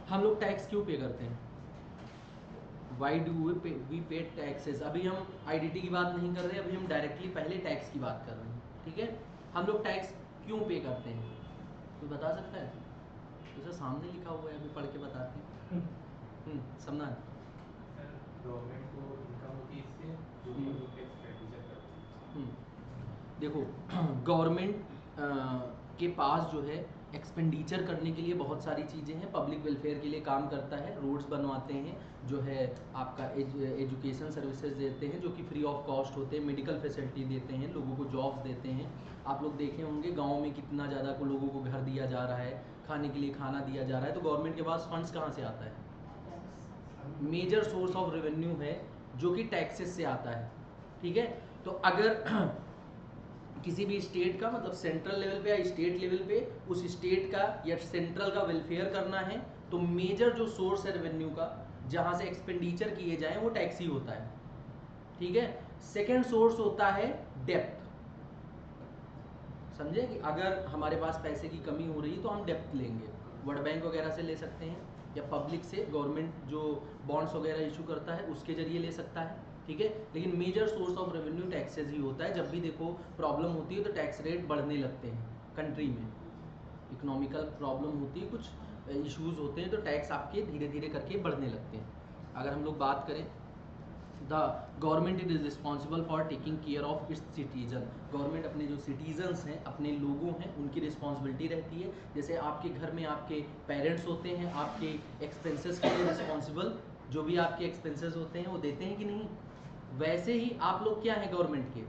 हम लोग टैक्स क्यों पे करते हैं? वाई डू वी पे टैक्सेस? अभी हम आईडीटी की बात नहीं कर रहे, अभी हम डायरेक्टली पहले टैक्स की बात कर रहे हैं, ठीक है? हम लोग टैक्स क्यों पे करते हैं, कोई बता सकता है? तो सर सामने लिखा हुआ है, अभी पढ़ के बताते हैं। समझना गवर्नमेंट को इनकम होती है इससे जो भी हम लोग एक्सपेंडिचर करते हैं। देखो गवर्नमेंट के पास जो है एक्सपेंडिचर करने के लिए बहुत सारी चीज़ें हैं, पब्लिक वेलफेयर के लिए काम करता है, रोड्स बनवाते हैं, जो है आपका एजुकेशन सर्विसेज देते हैं जो कि फ्री ऑफ कॉस्ट होते हैं, मेडिकल फैसिलिटी देते हैं, लोगों को जॉब्स देते हैं। आप लोग देखे होंगे गांव में कितना ज़्यादा को लोगों को घर दिया जा रहा है, खाने के लिए खाना दिया जा रहा है, तो गवर्नमेंट के पास फंड्स कहाँ से आता है? मेजर सोर्स ऑफ रेवेन्यू है जो कि टैक्सेस से आता है, ठीक है? तो अगर किसी भी स्टेट का मतलब सेंट्रल लेवल पे या स्टेट लेवल पे उस स्टेट का या सेंट्रल का वेलफेयर करना है, तो मेजर जो सोर्स है रेवेन्यू का जहां से एक्सपेंडिचर किए जाए वो टैक्स ही होता है, ठीक है? सेकेंड सोर्स होता है डेप्थ। समझे कि अगर हमारे पास पैसे की कमी हो रही है तो हम डेप्थ लेंगे, वर्ल्ड बैंक वगैरह से ले सकते हैं या पब्लिक से, गवर्नमेंट जो बॉन्ड्स वगैरह इशू करता है उसके जरिए ले सकता है, ठीक है? लेकिन major source of revenue taxes ही होता है। जब भी देखो प्रॉब्लम होती है तो टैक्स रेट बढ़ने लगते हैं कंट्री में, इकोनॉमिकल प्रॉब्लम होती है, कुछ इश्यूज होते हैं तो टैक्स आपके धीरे धीरे करके बढ़ने लगते हैं। अगर हम लोग बात करें the government is responsible for taking care of its citizen, government अपने जो सिटीजन्स हैं, अपने लोगों हैं, उनकी रिस्पॉन्सिबिलिटी रहती है। जैसे आपके घर में आपके पेरेंट्स होते हैं, आपके एक्सपेंसेस के लिए रिस्पॉन्सिबल, जो भी आपके एक्सपेंसेस होते हैं वो देते हैं कि नहीं? वैसे ही आप लोग क्या हैं गवर्नमेंट के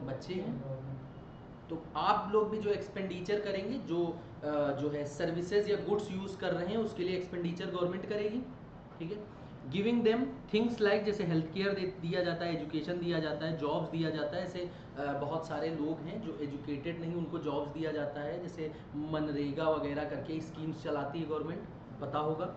बच्चे हैं, तो आप लोग भी जो एक्सपेंडिचर करेंगे, जो है सर्विसेज या गुड्स यूज कर रहे हैं उसके लिए एक्सपेंडिचर गवर्नमेंट करेगी, ठीक है? गिविंग देम थिंग्स लाइक, जैसे हेल्थ केयर दिया जाता है, एजुकेशन दिया जाता है, जॉब्स दिया जाता है। ऐसे बहुत सारे लोग हैं जो एजुकेटेड नहीं, उनको जॉब्स दिया जाता है, जैसे मनरेगा वगैरह करके स्कीम्स चलाती है गवर्नमेंट, पता होगा।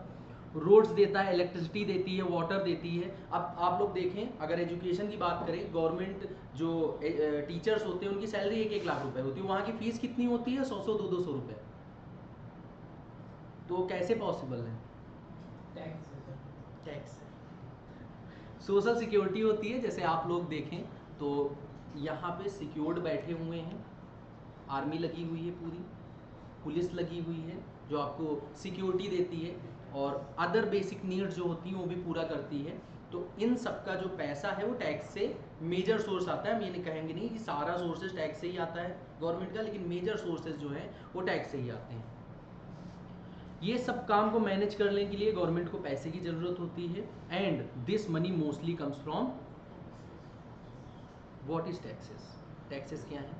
रोड्स देता है, इलेक्ट्रिसिटी देती है, वाटर देती है। अब आप लोग देखें, अगर एजुकेशन की बात करें, गवर्नमेंट जो टीचर्स होते हैं उनकी सैलरी 1-1 लाख रुपए होती है, वहाँ की फीस कितनी होती है? 100-100, 200 रुपए। तो कैसे पॉसिबल है? टैक्स। सोशल सिक्योरिटी होती है, जैसे आप लोग देखें तो यहाँ पे सिक्योर्ड बैठे हुए हैं, आर्मी लगी हुई है पूरी, पुलिस लगी हुई है जो आपको सिक्योरिटी देती है, और अदर बेसिक नीड्स जो होती हैं वो भी पूरा करती है। तो इन सब का जो पैसा है वो टैक्स से मेजर सोर्स आता है। हम ये नहीं कहेंगे नहीं कि सारा सोर्सेज टैक्स से ही आता है गवर्नमेंट का, लेकिन मेजर सोर्सेज जो हैं वो टैक्स से ही आते हैं। ये सब काम को मैनेज करने के लिए गवर्नमेंट को पैसे की जरूरत होती है, and this money mostly comes from what is taxes. Taxes क्या है?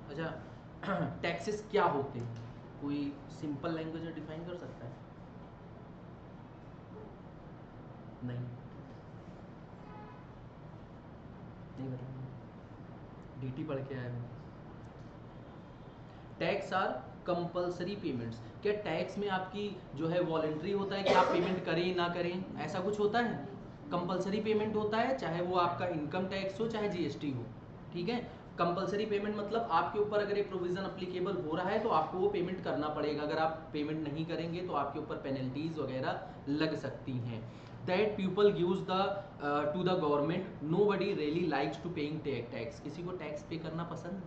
अच्छा टैक्सेस क्या होते हैं, कोई सिंपल लैंग्वेज में डिफाइन कर सकता है? नहीं, नहीं बताऊंगा, डीटी पढ़ के आया हूँ। Tax are compulsory payments. क्या टैक्स में आपकी जो है वॉलेंट्री होता है कि आप पेमेंट करें ना करें, ऐसा कुछ होता है? कंपलसरी पेमेंट होता है, चाहे वो आपका इनकम टैक्स हो चाहे जीएसटी हो, ठीक है? कंपलसरी पेमेंट मतलब आपके ऊपर अगर ये प्रोविजन अप्लीकेबल हो रहा है तो आपको वो पेमेंट करना पड़ेगा, अगर आप पेमेंट नहीं करेंगे तो आपके ऊपर पेनल्टीज वगैरह लग सकती हैं। That people gives the to the government, nobody really likes to paying tax. किसी को टैक्स पे करना पसंद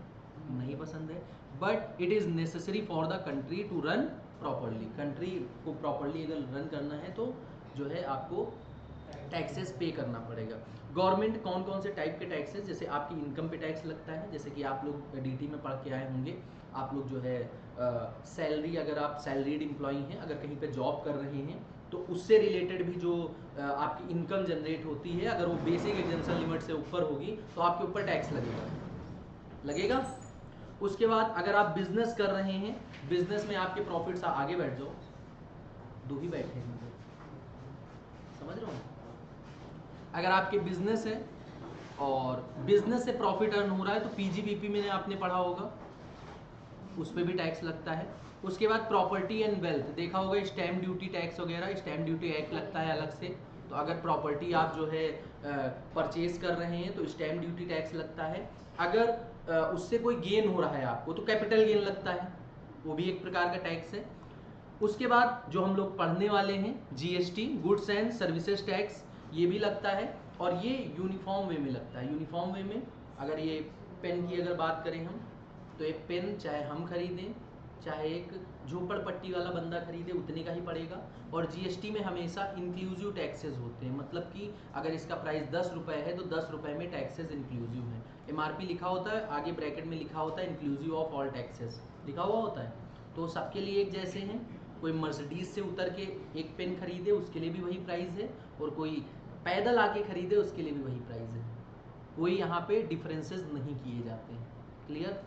नहीं पसंद है, but it is necessary for the country to run properly. Country को प्रॉपरली अगर रन करना है तो जो है आपको टैक्सेस पे करना पड़ेगा। गवर्नमेंट कौन कौन से टाइप के टैक्सेस, जैसे आपकी इनकम पे टैक्स लगता है, जैसे कि आप लोग डीटी में पढ़ के आए होंगे, आप लोग जो है सैलरी, अगर आप सैलरीड एम्प्लॉई हैं, अगर कहीं पे जॉब कर रहे हैं तो उससे रिलेटेड भी जो आपकी इनकम जनरेट होती है, अगर वो बेसिक एग्जेम्पशन लिमिट से ऊपर होगी तो आपके ऊपर टैक्स लगेगा। उसके बाद अगर आप बिजनेस कर रहे हैं, बिजनेस में आपके प्रॉफिट्स, आगे बैठ जाओ, दो ही बैठे हैं, समझ रहे हो? अगर आपके बिजनेस है और बिजनेस से प्रॉफिट अर्न हो रहा है तो पीजीबीपी में आपने पढ़ा होगा, उस पर भी टैक्स लगता है। उसके बाद प्रॉपर्टी एंड वेल्थ देखा होगा, स्टैम्प ड्यूटी टैक्स वगैरह, स्टैम्प ड्यूटी एक्ट लगता है अलग से। तो अगर प्रॉपर्टी आप जो है परचेज कर रहे हैं तो स्टैम्प ड्यूटी टैक्स लगता है। अगर उससे कोई गेन हो रहा है आपको तो कैपिटल गेन लगता है, वो भी एक प्रकार का टैक्स है। उसके बाद जो हम लोग पढ़ने वाले हैं GST, goods and services tax, ये भी लगता है और ये यूनिफॉर्म वे में लगता है। यूनिफॉर्म वे में अगर ये पेन की अगर बात करें हम, तो एक पेन चाहे हम खरीदें चाहे एक झोपड़पट्टी वाला बंदा खरीदे उतने का ही पड़ेगा। और जीएसटी में हमेशा इंक्लूसिव टैक्सेस होते हैं, मतलब कि अगर इसका प्राइस 10 रुपये है तो 10 रुपये में टैक्सेस इंक्लूसिव हैं। एमआरपी लिखा होता है, आगे ब्रैकेट में लिखा होता है इंक्लूसिव ऑफ ऑल टैक्सेस लिखा हुआ होता है, तो सबके लिए एक जैसे हैं। कोई मर्सिडीज से उतर के एक पेन खरीदे उसके लिए भी वही प्राइस है, और कोई पैदल आके खरीदे उसके लिए भी वही प्राइस है। कोई यहाँ पे डिफरेंसेस नहीं किए जाते हैं। Clear?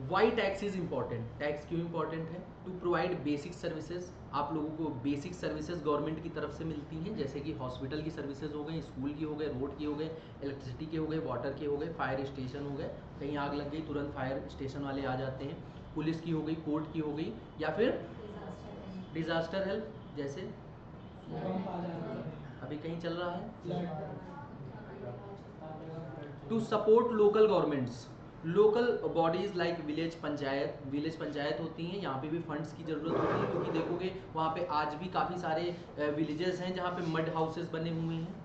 Why tax is important? Tax क्यों इंपॉर्टेंट है? To provide basic services. आप लोगों को बेसिक सर्विसेज गवर्नमेंट की तरफ से मिलती हैं, जैसे कि हॉस्पिटल की सर्विसेज हो गई, स्कूल की हो गए, रोड की हो गए, इलेक्ट्रिसिटी के हो गए, वाटर के हो गए, फायर स्टेशन हो गए, कहीं आग लग गई तुरंत फायर स्टेशन वाले आ जाते हैं, पुलिस की हो गई, कोर्ट की हो गई, या फिर डिजास्टर हेल्प जैसे अभी कहीं चल रहा है। To support local governments, local bodies like village panchayat होती हैं, यहाँ पे भी फंड्स की ज़रूरत होती है, क्योंकि देखोगे वहाँ पे आज भी काफ़ी सारे विलेजेस हैं जहाँ पे मड हाउसेस बने हुए हैं,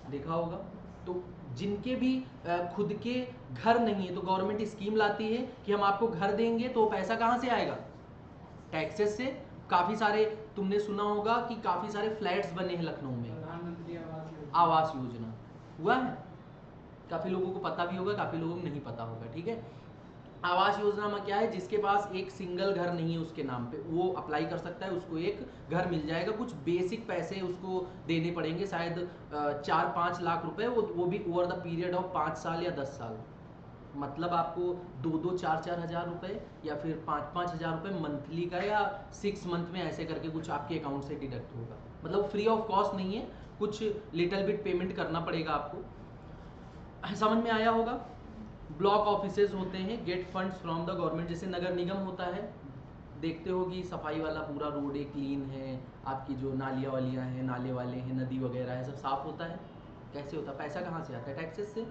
देखा होगा। तो जिनके भी खुद के घर नहीं है तो गवर्नमेंट स्कीम लाती है कि हम आपको घर देंगे, तो पैसा कहाँ से आएगा? टैक्सेस से। काफ़ी सारे तुमने सुना होगा कि काफ़ी सारे फ्लैट्स बने हैं लखनऊ में, प्रधानमंत्री आवास योजना हुआ है, काफ़ी लोगों को पता भी होगा, काफ़ी लोगों को नहीं पता होगा। ठीक है, आवास योजना में क्या है, जिसके पास एक सिंगल घर नहीं है उसके नाम पे वो अप्लाई कर सकता है, उसको एक घर मिल जाएगा। कुछ बेसिक पैसे उसको देने पड़ेंगे, शायद 4-5 लाख रुपए, वो भी ओवर द पीरियड ऑफ 5 साल या 10 साल। मतलब आपको 2-2, 4-4 हज़ार रुपये या फिर 5-5 हज़ार रुपये मंथली का, या 6 मंथ में ऐसे करके कुछ आपके अकाउंट से डिडक्ट होगा। मतलब फ्री ऑफ कॉस्ट नहीं है, कुछ लिटिल बिट पेमेंट करना पड़ेगा आपको। समझ में आया होगा। ब्लॉक ऑफिसेज होते हैं, get funds from the government, जैसे नगर निगम होता है, देखते हो कि सफाई वाला पूरा रोड एक क्लीन है, आपकी जो नालियाँ वालियाँ हैं, नाले वाले हैं, नदी वगैरह है, सब साफ होता है। कैसे होता है? पैसा कहाँ से आता है? टैक्सेस से।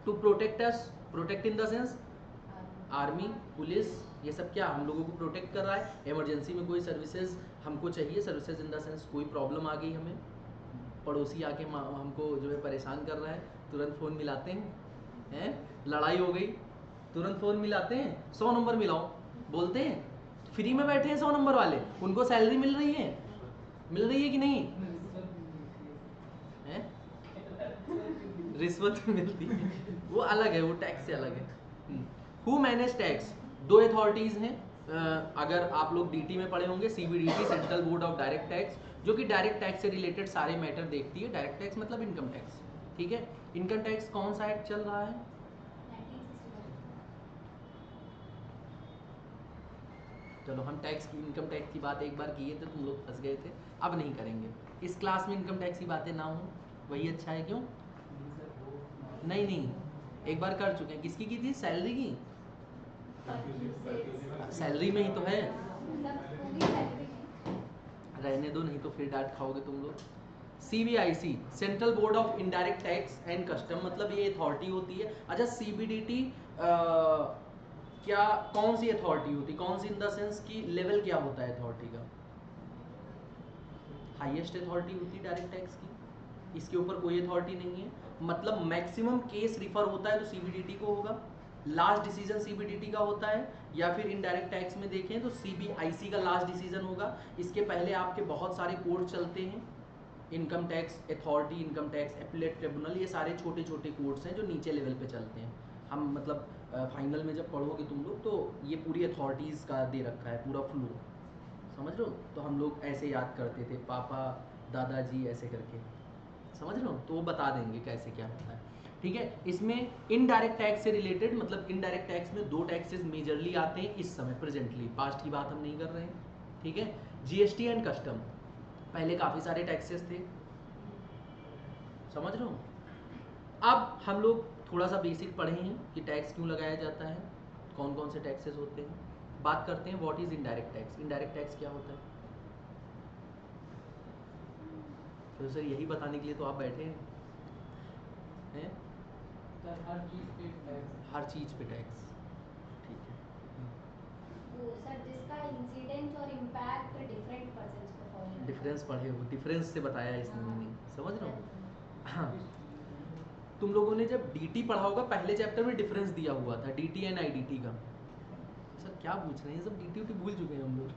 To protect us, protect in the sense army, police, ये सब क्या हम लोगों को प्रोटेक्ट कर रहा है। इमरजेंसी में कोई सर्विसेज हमको चाहिए, सर्विसेज इन द सेंस कोई प्रॉब्लम आ गई, हमें पड़ोसी आके हमको जो है परेशान कर रहा है, तुरंत फ़ोन मिलाते हैं, लड़ाई हो गई तुरंत फ़ोन मिलाते हैं, 100 नंबर मिलाओ, बोलते हैं। फ्री में बैठे हैं 100 नंबर वाले, उनको सैलरी मिल रही है कि नहीं है? रिश्वत मिलती है, वो अलग है, वो टैक्स से अलग है। Who manage tax? 2 अथॉरिटीज़ हैं, अगर आप लोग डीटी में पढ़े होंगे, CBDT, central board of direct tax, जो कि डायरेक्ट टैक्स से रिलेटेड सारे मैटर देखती है। डायरेक्ट टैक्स मतलब इनकम टैक्स। ठीक है, इनकम टैक्स कौन सा एक्ट चल रहा है? चलो, हम टैक्स की, इनकम टैक्स की बात एक बार किए थे, तुम लोग फंस गए थे, अब नहीं करेंगे। इस क्लास में इनकम टैक्स की बातें ना हो, वही अच्छा है। क्यों? नहीं, एक बार कर चुके हैं। किसकी की थी? सैलरी की। सैलरी में ही तो है, रहने दो, नहीं तो फिर डांट खाओगे तुम लोग। CBIC, central board of indirect tax and custom, मतलब ये अथॉरिटी होती है। अच्छा, सीबीडीटी क्या, कौन सी अथॉरिटी होती, कौन सी इन द सेंस की लेवल क्या होता है अथॉरिटी का? हाईएस्ट अथॉरिटी होती है डायरेक्ट टैक्स की, इसके ऊपर कोई अथॉरिटी नहीं है। मतलब मैक्सिमम केस रिफर होता है तो सीबीडीटी को होगा, लास्ट डिसीजन सीबीडीटी का होता है, या फिर इनडायरेक्ट टैक्स में देखें तो सीबीआईसी का लास्ट डिसीजन होगा। इसके पहले आपके बहुत सारे कोर्ट चलते हैं, income tax authority, income tax appellate tribunal, ये सारे छोटे छोटे कोर्ट्स हैं जो नीचे लेवल पे चलते हैं। हम मतलब फाइनल में जब पढ़ोगे तुम लोग तो ये पूरी अथॉरिटीज़ का दे रखा है पूरा फ्लो, समझ लो। तो हम लोग ऐसे याद करते थे, पापा दादाजी ऐसे करके, समझ लो, तो वो बता देंगे कैसे क्या होता है। ठीक है, इसमें इनडायरेक्ट टैक्स से रिलेटेड, मतलब इनडायरेक्ट टैक्स में 2 टैक्सेस मेजरली आते हैं इस समय प्रेजेंटली, पास्ट की बात हम नहीं कर रहे हैं। ठीक है, जीएसटी एंड कस्टम। पहले काफ़ी सारे टैक्सेस थे, समझ रहे हो। अब हम लोग थोड़ा सा बेसिक पढ़े हैं कि टैक्स क्यों लगाया जाता है, कौन कौन से टैक्सेस होते हैं। बात करते हैं what is indirect tax. Indirect tax क्या होता है? तो सर यही बताने के लिए तो आप बैठे हैं? हर चीज़ पे टैक्स। हर चीज़ पे टैक्स, ठीक है। वो सर इंसिडेंट और इम्पैक्ट डिफरेंट पर्सन्स को फॉलो करता है। डिफरेंस पढ़े हो, डिफरेंस से बताया इसने मीनिंग, समझ रहे हो? हाँ, तुम लोगों ने जब डीटी पढ़ा होगा पहले चैप्टर में डिफरेंस दिया हुआ था डीटी एंड आईडीटी का। सर क्या पूछ रहे हैं, सब डीटी उटी भूल चुके हैं हम लोग।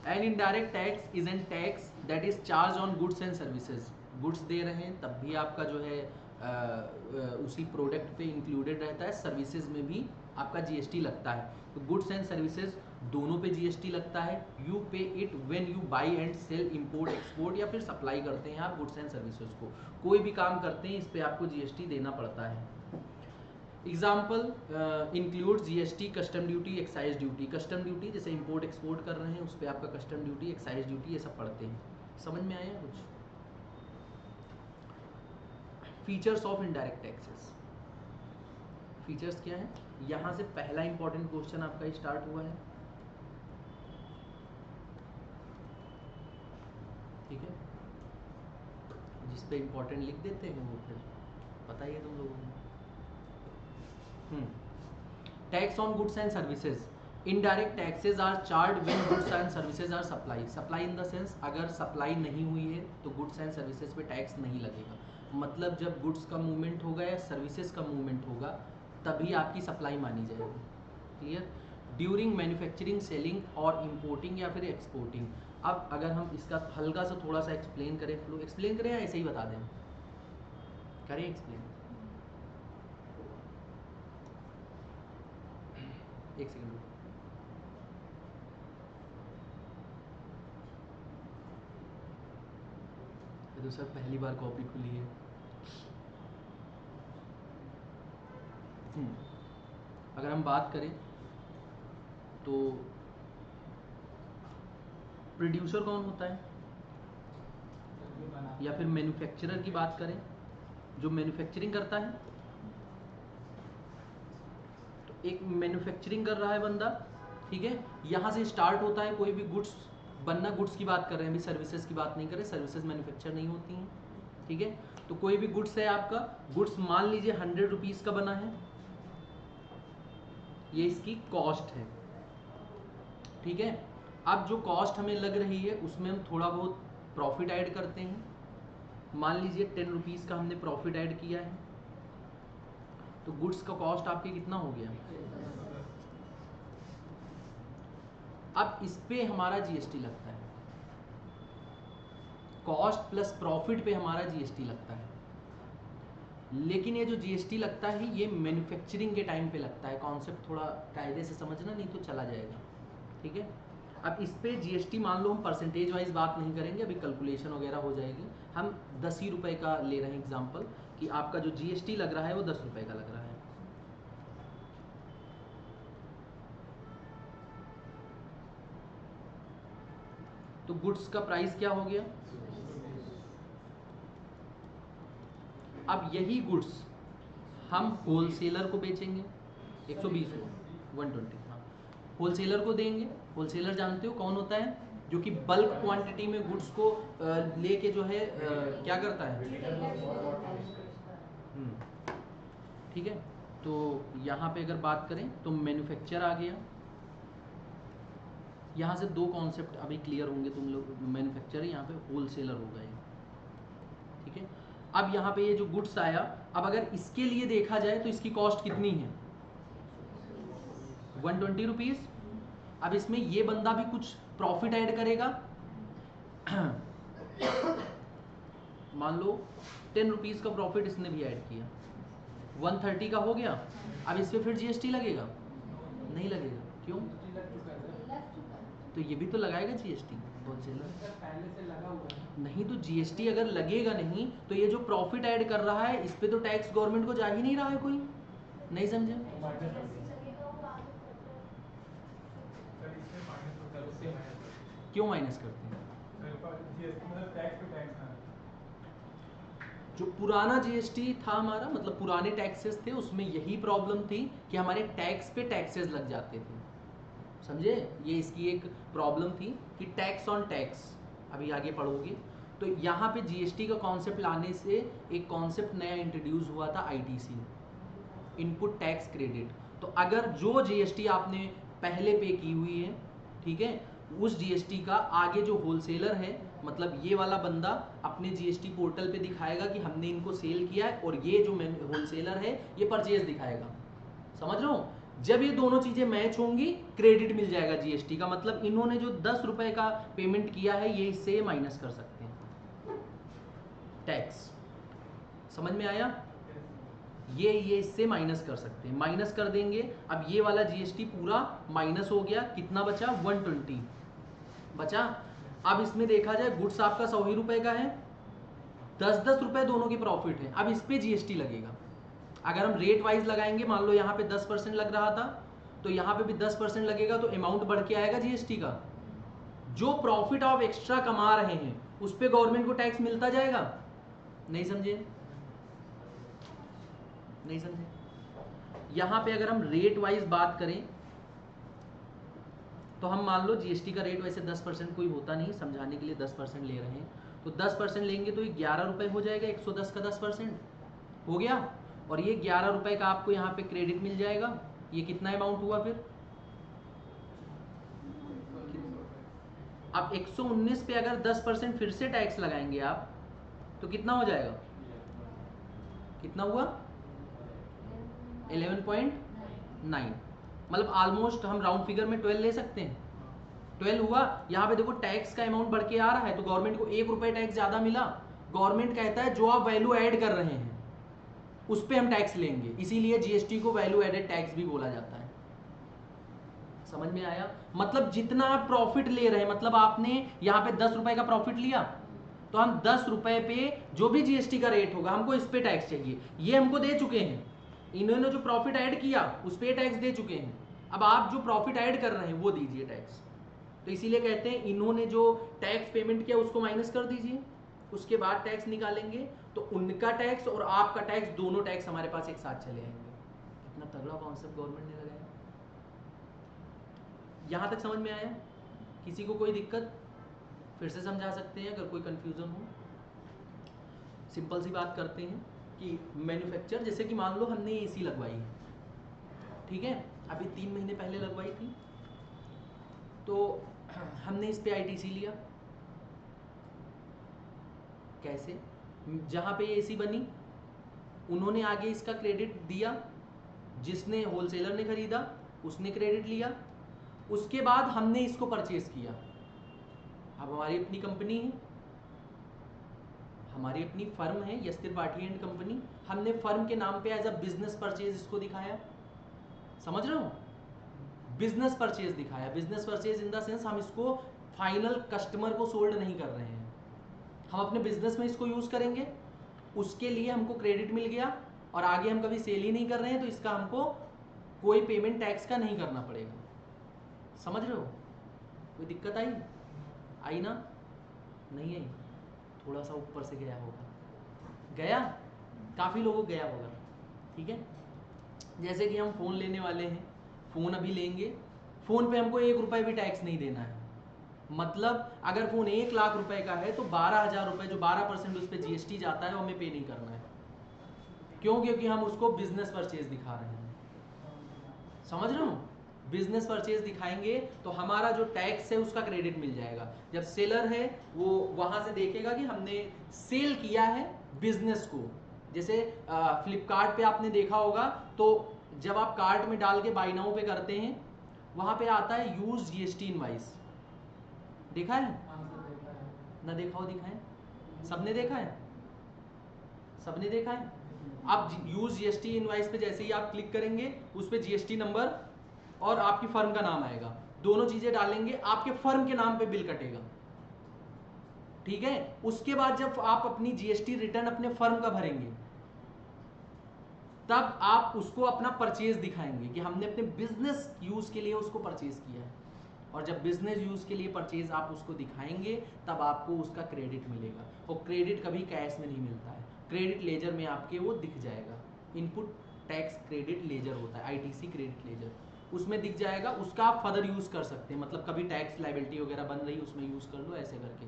An indirect tax is an tax that is charge on goods and services. Goods दे रहे हैं तब भी आपका जो है उसी प्रोडक्ट पे इंक्लूडेड रहता है, सर्विसेज में भी आपका जीएसटी लगता है। तो गुड्स एंड सर्विसेज दोनों पे जीएसटी लगता है। You pay it when you buy and sell, import export या फिर सप्लाई करते हैं आप गुड्स एंड सर्विसेज को, कोई भी काम करते हैं इस पे आपको जीएसटी देना पड़ता है। Example include GST, custom duty, excise duty. Custom duty जैसे इंपोर्ट एक्सपोर्ट कर रहे हैं उस पर आपका कस्टम ड्यूटी, एक्साइज ड्यूटी, ये सब पढ़ते हैं। समझ में आया कुछ? Features of indirect taxes. Features क्या है? यहां से पहला इंपॉर्टेंट क्वेश्चन आपका स्टार्ट हुआ है, ठीक है, जिस पे इंपॉर्टेंट लिख देते हैं वो फिर पता ही है तुम लोगों को। Tax on goods and services. Indirect taxes are charge when goods and services are supply. Supply in the sense अगर सप्लाई नहीं हुई है तो गुड्स एंड सर्विसेज पे टैक्स नहीं लगेगा। मतलब जब गुड्स का मूवमेंट होगा या सर्विसेज का मूवमेंट होगा तभी आपकी सप्लाई मानी जाएगी। क्लियर? ड्यूरिंग मैन्युफैक्चरिंग, सेलिंग और इंपोर्टिंग या फिर एक्सपोर्टिंग। अब अगर हम इसका हल्का सा थोड़ा सा एक्सप्लेन करें, फ्लो एक्सप्लेन करें या ऐसे ही बता दें? करें एक्सप्लेन। एक सेकंड। ये तो सर पहली बार कॉपी खुली है। अगर हम बात करें तो प्रोड्यूसर कौन होता है, या फिर मैन्युफैक्चरर की बात करें जो मैन्युफैक्चरिंग करता है, तो एक मैन्युफैक्चरिंग कर रहा है बंदा, ठीक है, यहाँ से स्टार्ट होता है कोई भी गुड्स बनना। गुड्स की बात कर रहे हैं, अभी सर्विसेज की बात नहीं कर रहे, सर्विसेज मैन्युफैक्चर नहीं होती हैं, ठीक है। तो कोई भी गुड्स है आपका, गुड्स मान लीजिए 100 रुपीज़ का बना है, ये इसकी कॉस्ट है, ठीक है। अब जो कॉस्ट हमें लग रही है उसमें हम थोड़ा बहुत प्रॉफिट ऐड करते हैं। मान लीजिए 10 रुपीज़ का हमने प्रॉफिट ऐड किया है, तो गुड्स का कॉस्ट आपके कितना हो गया? अब इस पे हमारा जीएसटी लगता है, कॉस्ट प्लस प्रॉफिट पे हमारा जीएसटी लगता है। लेकिन ये जो जीएसटी लगता है ये मैन्युफैक्चरिंग के टाइम पे लगता है। कॉन्सेप्ट थोड़ा कायदे से समझना, नहीं तो चला जाएगा, ठीक है। अब इस पे जीएसटी मान लो हम परसेंटेज वाइज बात नहीं करेंगे, अभी कैलकुलेशन वगैरह हो जाएगी। हम 10 ही रुपए का ले रहे हैं एग्जांपल, कि आपका जो जीएसटी लग रहा है वो 10 रुपए का लग रहा है। तो गुड्स का प्राइस क्या हो गया? अब यही गुड्स हम होलसेलर को बेचेंगे 120 को 120, हाँ, होलसेलर को देंगे। होलसेलर जानते हो कौन होता है? जो कि बल्क क्वांटिटी में गुड्स को लेके जो है क्या करता है, ठीक है। तो यहाँ पे अगर बात करें तो मैन्युफैक्चर आ गया। यहाँ से दो कॉन्सेप्ट अभी क्लियर होंगे तुम लोग, मैन्युफैक्चर यहाँ पे होलसेलर हो गए, ठीक है। अब यहाँ पे ये जो गुड्स आया, अब अगर इसके लिए देखा जाए तो इसकी कॉस्ट कितनी है? 120 रुपीज़। अब इसमें ये बंदा भी कुछ प्रॉफिट ऐड करेगा। मान लो 10 रुपीज़ का प्रॉफिट इसने भी ऐड किया, 130 का हो गया। अब इस पर फिर जीएसटी लगेगा? नहीं लगेगा। क्यों? तो ये भी तो लगाएगा जीएसटी होलसेलर, पहले से लगा हुआ है। नहीं तो जीएसटी अगर लगेगा नहीं तो ये जो प्रॉफिट ऐड कर रहा है इस पे तो टैक्स गवर्नमेंट को जा ही नहीं रहा है कोई। नहीं समझे? क्यों माइनस करते हैं? जो पुराना जीएसटी था हमारा, मतलब पुराने टैक्सेस थे, उसमें यही प्रॉब्लम थी कि हमारे टैक्स पे टैक्सेस लग जाते थे। समझे? ये इसकी एक प्रॉब्लम थी कि टैक्स ऑन टैक्स, अभी आगे पढ़ोगे। तो यहाँ पे जीएसटी का कॉन्सेप्ट लाने से एक कॉन्सेप्ट नया इंट्रोड्यूस हुआ था, आईटीसी, इनपुट टैक्स क्रेडिट। तो अगर जो जीएसटी आपने पहले पे की हुई है, ठीक है, उस जीएसटी का आगे जो होलसेलर है, मतलब ये वाला बंदा अपने जीएसटी पोर्टल पे दिखाएगा कि हमने इनको सेल किया है, और ये जो होलसेलर है ये परचेज दिखाएगा। समझ रहे हो? जब ये दोनों चीजें मैच होंगी क्रेडिट मिल जाएगा जीएसटी का। मतलब इन्होंने जो 10 रुपए का पेमेंट किया है ये इससे माइनस कर सकते हैं टैक्स। समझ में आया? ये इससे माइनस कर सकते हैं, माइनस कर देंगे। अब ये वाला जीएसटी पूरा माइनस हो गया, कितना बचा? 120 बचा। अब इसमें देखा जाए गुड्स आपका 100 ही रुपए का है, 10-10 रुपए दोनों की प्रॉफिट है। अब इस पे जीएसटी लगेगा। अगर हम रेट वाइज लगाएंगे, मान लो यहाँ पे 10% लग रहा था, तो यहाँ पे भी 10% लगेगा, तो अमाउंट बढ़ के आएगा जीएसटी का। जो प्रॉफिट आप एक्स्ट्रा कमा रहे हैं उस पे गवर्नमेंट को टैक्स मिलता जाएगा। नहीं समझे? नहीं समझे? यहां पे अगर हम रेट वाइज बात करें तो हम मान लो जीएसटी का रेट वैसे 10% कोई होता नहीं, समझाने के लिए 10% ले रहे हैं, तो 10% लेंगे तो ये 11 रुपए हो जाएगा। 110 का 10% हो गया, और ये 11 रुपए का आपको यहाँ पे क्रेडिट मिल जाएगा। ये कितना अमाउंट हुआ फिर? अब 119 पे अगर 10% फिर से टैक्स लगाएंगे आप, तो कितना हो जाएगा? कितना हुआ? 11.9। मतलब ऑलमोस्ट हम राउंड फिगर में 12 ले सकते हैं। 12 हुआ। यहाँ पे देखो टैक्स का अमाउंट बढ़ के आ रहा है, तो गवर्नमेंट को 1 रुपए टैक्स ज्यादा मिला। गवर्नमेंट कहता है जो आप वैल्यू ऐड कर रहे हैं उस पे हम टैक्स लेंगे, इसीलिए जीएसटी को वैल्यू एडेड टैक्स भी बोला जाता है। समझ में आया? मतलब जितना आप प्रॉफिट ले रहे हैं, मतलब आपने यहाँ पे 10 रुपए का प्रॉफिट लिया, तो हम 10 रुपए पे जो भी जीएसटी का रेट होगा हमको इस पे टैक्स चाहिए। ये हमको दे चुके हैं, इन्होंने जो प्रॉफिट ऐड किया उस पे टैक्स दे चुके हैं। अब आप जो प्रॉफिट ऐड कर रहे हैं वो दीजिए टैक्स। तो इसीलिए कहते हैं इन्होंने जो टैक्स पेमेंट किया उसको माइनस कर दीजिए, उसके बाद टैक्स निकालेंगे, तो उनका टैक्स और आपका टैक्स, दोनों टैक्स हमारे पास एक साथ चले आएंगे। कितना तगड़ा कॉन्सेप्ट गवर्नमेंट ने लगाया। यहां तक समझ में आया? किसी को कोई दिक्कत? फिर से समझा सकते हैं अगर कोई कंफ्यूजन हो। सिंपल सी बात करते हैं कि मैन्युफैक्चर, जैसे कि मान लो हमने एसी लगवाई है, ठीक है, अभी 3 महीने पहले लगवाई थी, तो हमने इस पे आईटीसी लिया। कैसे? जहां पे एसी बनी उन्होंने आगे इसका क्रेडिट दिया, जिसने होलसेलर ने खरीदा उसने क्रेडिट लिया, उसके बाद हमने इसको परचेज किया। अब हमारी अपनी कंपनी है, हमारी अपनी फर्म है यश त्रिपाठी एंड कंपनी, हमने फर्म के नाम पे एज अ बिजनेस परचेज इसको दिखाया। समझ रहे हो? बिजनेस परचेज दिखाया। Business purchase in the sense हम इसको फाइनल कस्टमर को सोल्ड नहीं कर रहे हैं, हम अपने बिजनेस में इसको यूज करेंगे, उसके लिए हमको क्रेडिट मिल गया, और आगे हम कभी सेल ही नहीं कर रहे हैं, तो इसका हमको कोई पेमेंट टैक्स का नहीं करना पड़ेगा। समझ रहे हो? कोई दिक्कत आई? आई ना? नहीं आई? थोड़ा सा ऊपर से गया होगा, गया, काफी लोगों को गया होगा, ठीक है। जैसे कि हम फोन लेने वाले हैं, फोन अभी लेंगे, फोन पे हमको 1 रुपए भी टैक्स नहीं देना है। मतलब अगर फोन 1 लाख रुपए का है तो 12,000 रुपए, जो 12% उस पर जीएसटी जाता है, वो हमें पे नहीं करना है। क्यों? क्योंकि हम उसको बिजनेस परचेज दिखा रहे हैं। समझ रहे हो? बिजनेस परचेज दिखाएंगे तो हमारा जो टैक्स है उसका क्रेडिट मिल जाएगा। जब सेलर है वो वहां से देखेगा कि हमने सेल किया है बिजनेस को। जैसे फ्लिपकार्ट पे आपने देखा होगा, तो जब आप कार्ट में डाल के बाय नाउ पे करते हैं, वहां पे आता है यूज जीएसटी इनवाइस। देखा है ना? देखा हो, दिखाएं। सबने देखा है? सबने देखा है? आप यूज जीएसटी इनवाइस पे जैसे ही आप क्लिक करेंगे, उस पे जीएसटी नंबर और आपकी फर्म का नाम आएगा, दोनों चीजें डालेंगे, आपके फर्म के नाम पे बिल कटेगा, ठीक है। उसके बाद जब आप अपनी जीएसटी रिटर्न अपने फर्म का भरेंगे, तब आप उसको अपना परचेज दिखाएंगे कि हमने अपने बिजनेस यूज के लिए उसको परचेज किया है। और जब बिजनेस यूज के लिए परचेज आप उसको दिखाएंगे, तब आपको उसका क्रेडिट मिलेगा। और क्रेडिट कभी कैश में नहीं मिलता है, क्रेडिट लेजर में आपके वो दिख जाएगा। इनपुट टैक्स क्रेडिट लेजर होता है, आईटीसी क्रेडिट लेजर, उसमें दिख जाएगा। उसका आप फर्दर यूज कर सकते हैं, मतलब कभी टैक्स लाइबिलिटी वगैरह बन रही उसमें यूज कर लो, ऐसे करके।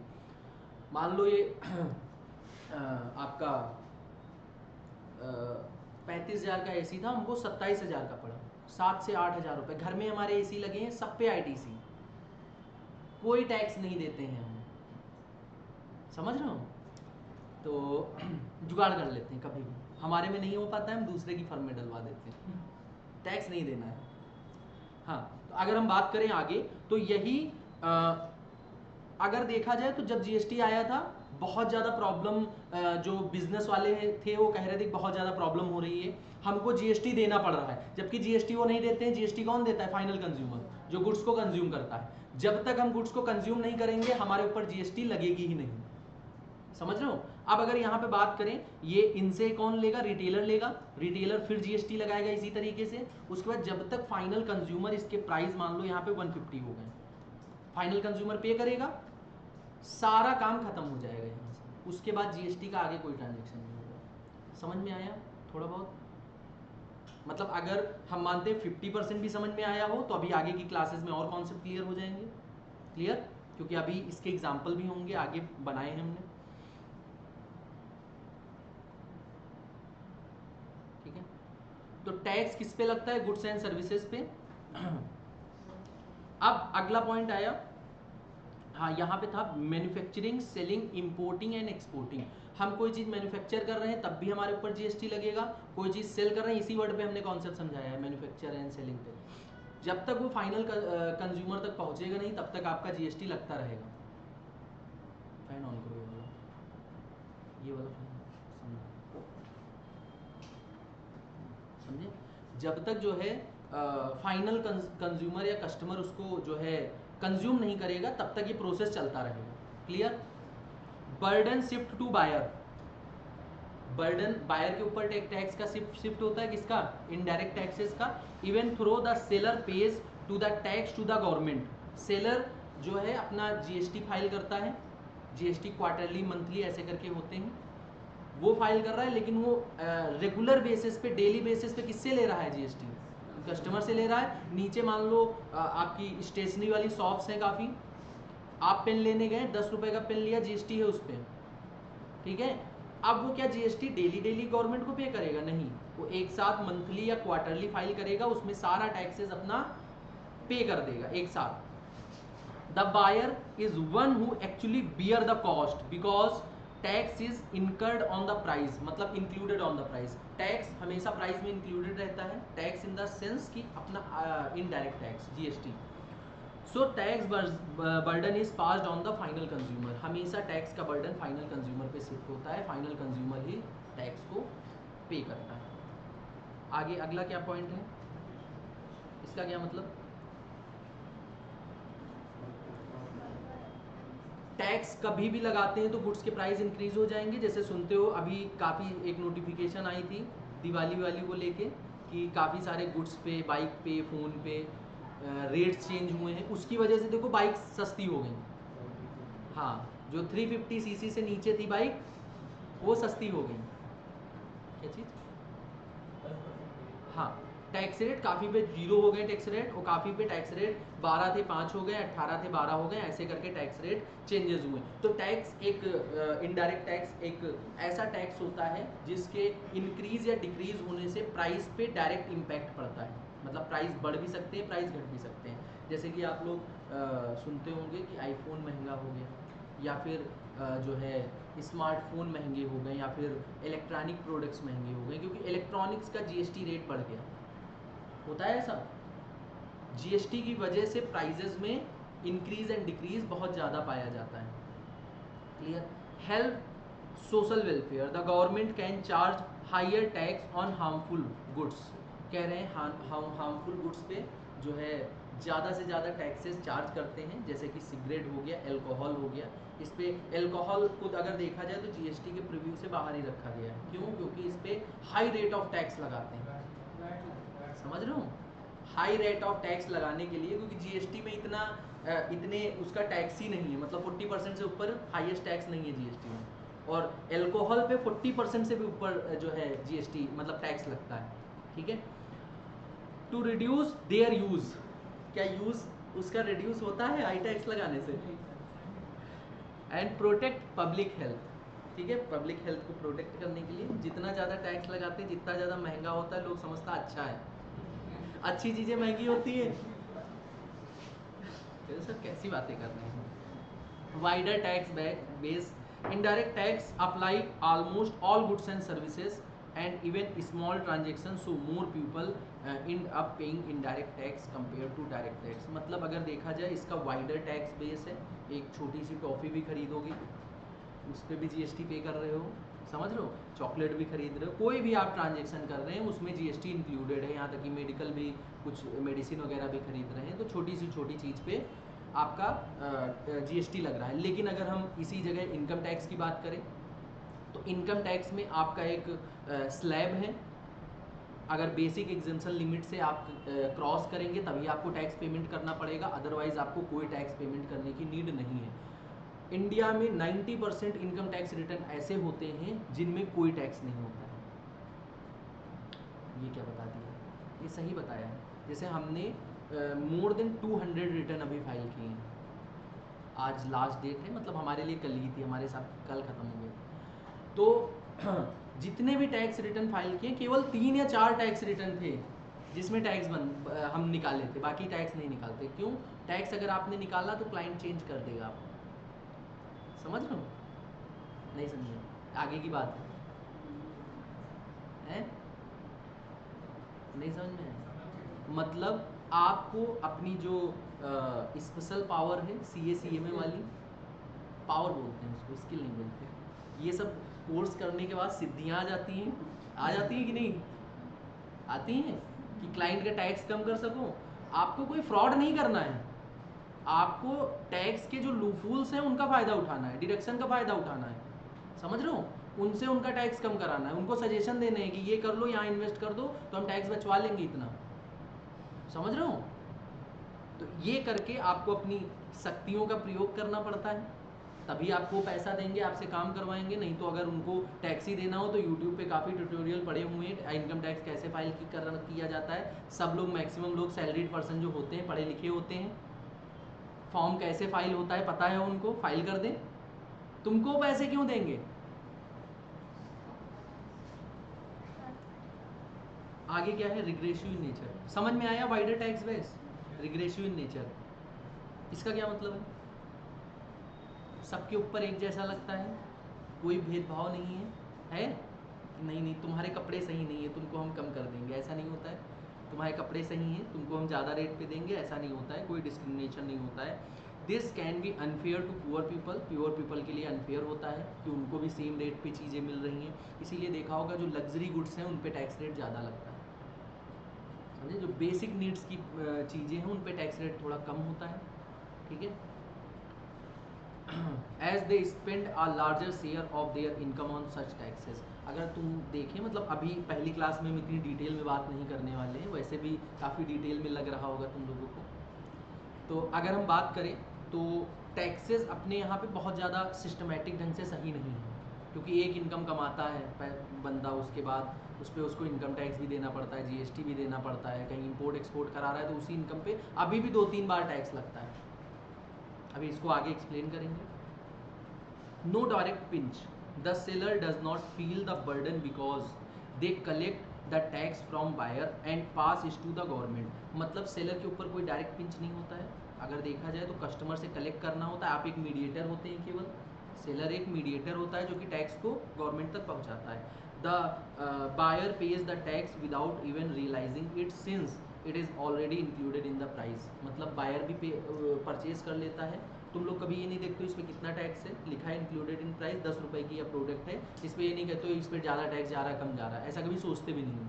मान लो ये आपका 35,000 का एसी था, हमको 27,000 का पड़ा, 7 से 8 हज़ार रुपये। घर में हमारे एसी लगे हैं, सब पे आईटीसी, कोई टैक्स नहीं देते हैं हम, समझ रहे हो? तो जुगाड़ कर लेते हैं, कभी भी हमारे में नहीं हो पाता है, हम दूसरे की फर्म में डलवा देते हैं, टैक्स नहीं देना है। हाँ, तो अगर हम बात करें आगे तो यही अगर देखा जाए तो जब जीएसटी आया था बहुत ज़्यादा प्रॉब्लम, जो बिजनेस वाले थे वो कह रहे थे कि बहुत ज़्यादा प्रॉब्लम हो रही है, हमको जीएसटी देना पड़ रहा है, जबकि जीएसटी वो नहीं देते हैं। जीएसटी कौन देता है? फाइनल कंज्यूमर, जो गुड्स को कंज्यूम करता है। जब तक हम गुड्स को कंज्यूम नहीं करेंगे हमारे ऊपर जीएसटी लगेगी ही नहीं, समझ रहे हो? अब अगर यहाँ पे बात करें, ये इनसे कौन लेगा? रिटेलर लेगा, रिटेलर फिर जीएसटी लगाएगा इसी तरीके से। उसके बाद जब तक फाइनल कंज्यूमर, इसके प्राइस मान लो यहाँ पे 150 हो गए, फाइनल कंज्यूमर पे करेगा, सारा काम खत्म हो जाएगा यहाँ से, उसके बाद जीएसटी का आगे कोई ट्रांजेक्शन नहीं होगा। समझ में आया थोड़ा बहुत? मतलब अगर हम मानते हैं 50% भी समझ में आया हो तो अभी आगे की क्लासेस में और कॉन्सेप्ट क्लियर हो जाएंगे। क्लियर? क्योंकि अभी इसके एग्जाम्पल भी होंगे, आगे बनाए हैं हमने, ठीक है? तो टैक्स किस पे लगता है? गुड्स एंड सर्विसेज पे। अब अगला पॉइंट आया, हाँ यहाँ पे था manufacturing, selling, importing and exporting. हम कोई चीज़ मैन्युफैक्चर कर रहे हैं तब भी हमारे ऊपर जीएसटी लगेगा, कोई चीज़ सेल कर रहे हैं, इसी वर्ड पे हमने कॉन्सेप्ट समझाया है मैन्युफैक्चर एंड सेलिंग पे। जब तक वो फाइनल कंज्यूमर तक पहुंचेगा नहीं तब तक आपका जीएसटी लगता रहेगा। फैन ऑन करो, ये वाला फैन, समझे? जब तक जो है फाइनल कंज्यूमर या कस्टमर उसको जो है कंज्यूम नहीं करेगा तब तक ये प्रोसेस चलता रहेगा। Clear? Burden shift to buyer, burden buyer के ऊपर टैक्स का शिफ्ट होता है, किसका? इनडायरेक्ट टैक्सेस का। Even through the seller pays to the tax to the government. Seller जो है अपना जीएसटी फाइल करता है, जीएसटी क्वार्टरली, मंथली ऐसे करके होते हैं, वो फाइल कर रहा है, लेकिन वो रेगुलर बेसिस पे, डेली बेसिस पे किससे ले रहा है जीएसटी? कस्टमर से ले रहा है। नीचे मान लो आपकी स्टेशनरी वाली शॉप्स हैं काफ़ी, आप पेन लेने गए, 10 रुपए का पेन लिया, जीएसटी है उस पर, ठीक है? अब वो क्या जीएसटी डेली डेली गवर्नमेंट को पे करेगा? नहीं, वो एक साथ मंथली या क्वार्टरली फाइल करेगा, उसमें सारा टैक्सेस अपना पे कर देगा एक साथ। The buyer is one who actually bear the cost because tax is incurred on the price, मतलब included on the price. Tax हमेशा प्राइस में इंक्लूडेड रहता है, टैक्स इन द सेंस कि अपना indirect tax GST. So tax burden is passed on the final consumer, हमेशा tax का burden final consumer पे शिफ्ट होता है, फाइनल कंज्यूमर ही टैक्स को पे करता है। आगे अगला क्या पॉइंट है, इसका क्या मतलब? टैक्स कभी भी लगाते हैं तो गुड्स के प्राइस इंक्रीज हो जाएंगे। जैसे सुनते हो अभी काफ़ी एक नोटिफिकेशन आई थी दिवाली वाली को लेके कि काफ़ी सारे गुड्स पे, बाइक पे, फ़ोन पे रेट्स चेंज हुए हैं, उसकी वजह से देखो बाइक सस्ती हो गई। हाँ, जो 350 सीसी से नीचे थी बाइक वो सस्ती हो गई। क्या चीज़? हाँ, टैक्स रेट काफ़ी पे 0 हो गए टैक्स रेट, और काफ़ी पे टैक्स रेट 12 थे 5 हो गए, 18 थे 12 हो गए, ऐसे करके टैक्स रेट चेंजेस हुए। तो टैक्स एक इनडायरेक्ट टैक्स एक ऐसा टैक्स होता है जिसके इंक्रीज या डिक्रीज होने से प्राइस पे डायरेक्ट इम्पैक्ट पड़ता है, मतलब प्राइस बढ़ भी सकते हैं, प्राइस घट भी सकते हैं। जैसे कि आप लोग सुनते होंगे कि आईफोन महंगा हो गया, या फिर जो है स्मार्टफोन महंगे हो गए, या फिर इलेक्ट्रॉनिक प्रोडक्ट्स महंगे हो गए, क्योंकि इलेक्ट्रॉनिक्स का जीएसटी रेट बढ़ गया। होता है ऐसा, जीएसटी की वजह से प्राइजेस में इंक्रीज एंड डिक्रीज बहुत ज़्यादा पाया जाता है। Clear? Health social welfare, the government can charge higher tax on harmful goods. कह रहे हैं हार्मफुल गुड्स पे जो है ज़्यादा से ज़्यादा टैक्सेस चार्ज करते हैं, जैसे कि सिगरेट हो गया, अल्कोहल हो गया। इस पे अल्कोहल खुद अगर देखा जाए तो जीएसटी के प्रीव्यू से बाहर ही रखा गया है। क्यों? क्योंकि इस पे हाई रेट ऑफ टैक्स लगाते हैं। समझ रहे हो? हाई रेट ऑफ टैक्स लगाने के लिए, क्योंकि जीएसटी में इतने उसका टैक्स ही नहीं है, मतलब 40% से ऊपर हाईएस्ट टैक्स नहीं है जीएसटी में, और अल्कोहल पे 40% से भी ऊपर जो है जीएसटी मतलब टैक्स लगता है। ठीक है? टू रिड्यूस देयर यूज, क्या यूज उसका रिड्यूस होता है हाई टैक्स लगाने से? एंड प्रोटेक्ट पब्लिक हेल्थ, ठीक है? पब्लिक हेल्थ को प्रोटेक्ट करने के लिए जितना ज़्यादा टैक्स लगाते हैं, जितना ज़्यादा महंगा होता है, लोग समझता अच्छा है, अच्छी चीजें महंगी होती है। ये सब कैसी बातें कर रहे हैं। wider tax base, indirect tax apply almost all goods and services and even small transactions, so more people end up paying indirect tax compared to direct tax। मतलब अगर देखा जाए इसका wider tax base है, एक छोटी सी टॉफ़ी भी खरीदोगे उस पर भी जीएसटी पे कर रहे हो, समझ रहे हो, चॉकलेट भी खरीद रहे हो, कोई भी आप ट्रांजेक्शन कर रहे हैं उसमें जीएसटी इंक्लूडेड है, यहाँ तक कि मेडिकल भी कुछ मेडिसिन वगैरह भी खरीद रहे हैं तो छोटी सी छोटी चीज़ पे आपका जीएसटी लग रहा है। लेकिन अगर हम इसी जगह इनकम टैक्स की बात करें तो इनकम टैक्स में आपका एक स्लैब है, अगर बेसिक एग्जेम्पशन लिमिट से आप क्रॉस करेंगे तभी आपको टैक्स पेमेंट करना पड़ेगा, अदरवाइज आपको कोई टैक्स पेमेंट करने की नीड नहीं है। इंडिया में 90% इनकम टैक्स रिटर्न ऐसे होते हैं जिनमें कोई टैक्स नहीं होता है। ये क्या बता दिया, ये सही बताया है। जैसे हमने मोर देन 200 रिटर्न अभी फाइल किए हैं, आज लास्ट डेट है, मतलब हमारे लिए कल ही थी, हमारे साथ कल ख़त्म हो गए। तो जितने भी टैक्स रिटर्न फाइल किए केवल 3 या 4 टैक्स रिटर्न थे जिसमें टैक्स हम निकाले थे, बाकी टैक्स नहीं निकालते। क्यों? टैक्स अगर आपने निकाला तो क्लाइंट चेंज कर देगा आपको, समझ रहे हो? नहीं समझे? आगे की बात है नहीं समझ में आया? मतलब आपको अपनी जो स्पेशल पावर है CA-CMA वाली पावर बोलते हैं उसको, स्किल नहीं बोलते, ये सब कोर्स करने के बाद सिद्धियाँ आ जाती हैं कि नहीं आती हैं, कि क्लाइंट का टैक्स कम कर सको। आपको कोई फ्रॉड नहीं करना है, आपको टैक्स के जो लूफूल्स हैं उनका फ़ायदा उठाना है, डिडक्शन का फ़ायदा उठाना है, समझ रहे हो, उनसे उनका टैक्स कम कराना है, उनको सजेशन देने हैं कि ये कर लो, यहाँ इन्वेस्ट कर दो तो हम टैक्स बचवा लेंगे इतना, समझ रहे हो? तो ये करके आपको अपनी शक्तियों का प्रयोग करना पड़ता है, तभी आपको पैसा देंगे, आपसे काम करवाएंगे। नहीं तो अगर उनको टैक्स ही देना हो तो यूट्यूब पे काफ़ी ट्यूटोरियल पड़े हुए हैं, इनकम टैक्स कैसे फाइल किया जाता है। सब लोग, मैक्सिमम लोग सैलरीड पर्सन जो होते हैं पढ़े लिखे होते हैं, फॉर्म कैसे फाइल होता है पता है उनको, फाइल कर दें, तुमको पैसे क्यों देंगे? आगे क्या है? रिग्रेसिव इन नेचर, समझ में आया? Wider tax base, regressive in nature, इसका क्या मतलब है? सबके ऊपर एक जैसा लगता है, कोई भेदभाव नहीं है नहीं तुम्हारे कपड़े सही नहीं है तुमको हम कम कर देंगे, ऐसा नहीं होता है। तुम्हारे कपड़े सही हैं तुमको हम ज़्यादा रेट पे देंगे, ऐसा नहीं होता है, कोई डिस्क्रिमिनेशन नहीं होता है। This can be unfair to poor people, pure people के लिए अनफेयर होता है कि उनको भी सेम रेट पे चीज़ें मिल रही हैं। इसीलिए देखा होगा जो लग्जरी गुड्स हैं उन पे टैक्स रेट ज़्यादा लगता है, समझे? जो बेसिक नीड्स की चीज़ें हैं उन पे टैक्स रेट थोड़ा कम होता है, ठीक है। As they spend a larger share of their income on such taxes. अगर तुम देखें, मतलब अभी पहली क्लास में हम इतनी डिटेल में बात नहीं करने वाले हैं, वैसे भी काफ़ी डिटेल में लग रहा होगा तुम लोगों को। तो अगर हम बात करें तो टैक्सेस अपने यहाँ पे बहुत ज़्यादा सिस्टमेटिक ढंग से सही नहीं है, क्योंकि एक इनकम कमाता है बंदा, उसके बाद उस पर उसको इनकम टैक्स भी देना पड़ता है, जीएसटी भी देना पड़ता है, कहीं इंपोर्ट एक्सपोर्ट करा रहा है तो उसी इनकम पे अभी भी 2-3 बार टैक्स लगता है। अभी इसको आगे एक्सप्लेन करेंगे। No direct pinch. The seller does not feel the burden because they collect the tax from buyer and pass it to the government. मतलब सेलर के ऊपर कोई डायरेक्ट पिंच नहीं होता है। अगर देखा जाए तो कस्टमर से कलेक्ट करना होता है, आप एक मीडिएटर होते हैं केवल, सेलर एक मीडिएटर होता है जो कि टैक्स को गवर्नमेंट तक पहुंचाता है। The buyer pays the tax without even realizing it since it is already included in the price. मतलब बायर भी परचेज कर लेता है, तुम लोग कभी ये नहीं देखते इस पर कितना टैक्स है, लिखा है इंक्लूडेड इन प्राइस, 10 रुपये की या प्रोडक्ट है, इस पर ये नहीं कहते इस पर ज़्यादा टैक्स जा रहा है कम जा रहा है, ऐसा कभी सोचते भी नहीं हो,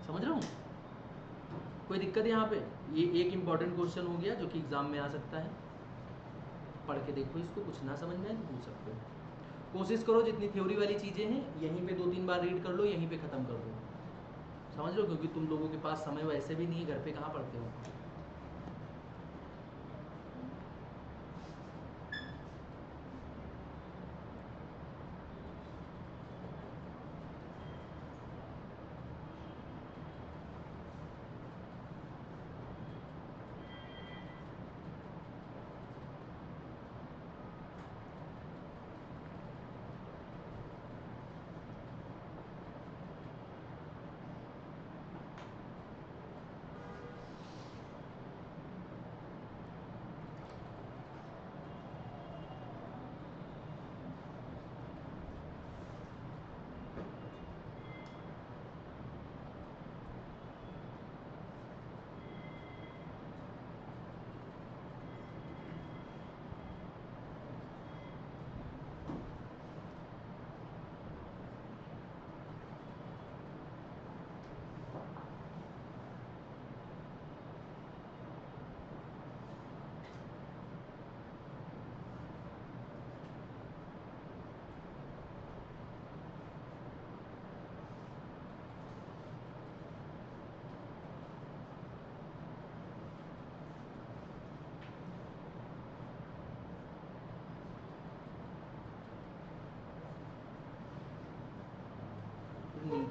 समझ रहे हो? कोई दिक्कत यहाँ पे? ये एक इंपॉर्टेंट क्वेश्चन हो गया जो कि एग्जाम में आ सकता है, पढ़ के देखो इसको, कुछ ना समझ में आए तो पूछ सकते हो। कोशिश करो जितनी थ्योरी वाली चीज़ें हैं यहीं पे 2-3 बार रीड कर लो, यहीं पे ख़त्म कर दो, समझ लो, क्योंकि तुम लोगों के पास समय वैसे भी नहीं है, घर पे कहाँ पढ़ते हो।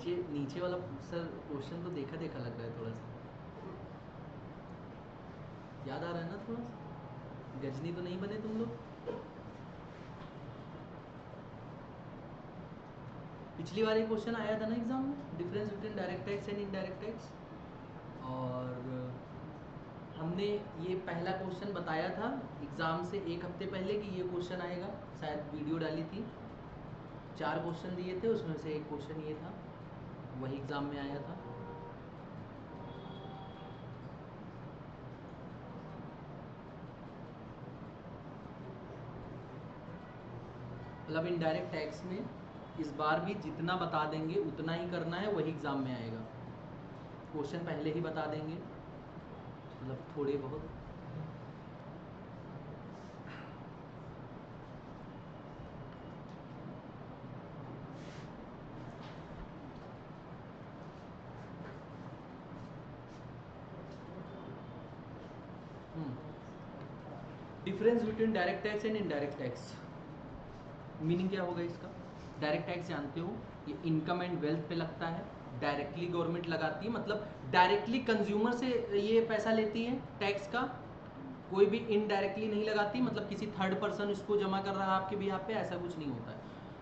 नीचे नीचे वाला सर क्वेश्चन तो देखा देखा लग रहा है थोड़ा सा, याद आ रहा है ना थोड़ा सा? गजनी तो नहीं बने तुम लोग? पिछली बार एक क्वेश्चन आया था ना एग्जाम में, difference between direct tax and indirect tax, और हमने ये पहला क्वेश्चन बताया था एग्जाम से एक हफ्ते पहले कि ये क्वेश्चन आएगा, शायद वीडियो डाली थी, 4 क्वेश्चन दिए थे, उसमें से एक क्वेश्चन ये था, वही एग्जाम में आया था। मतलब इनडायरेक्ट टैक्स में इस बार भी जितना बता देंगे उतना ही करना है, वही एग्जाम में आएगा। क्वेश्चन पहले ही बता देंगे, मतलब थोड़े बहुत। Difference between direct tax and indirect tax, meaning क्या होगा इसका? डायरेक्ट टैक्स जानते हो, ये इनकम एंड वेल्थ पे लगता है, डायरेक्टली गवर्नमेंट लगाती है, मतलब डायरेक्टली कंज्यूमर से ये पैसा लेती है टैक्स का, कोई भी इनडायरेक्टली नहीं लगाती, मतलब किसी थर्ड पर्सन इसको जमा कर रहा है आपके बिहाफ पे, ऐसा कुछ नहीं होता है।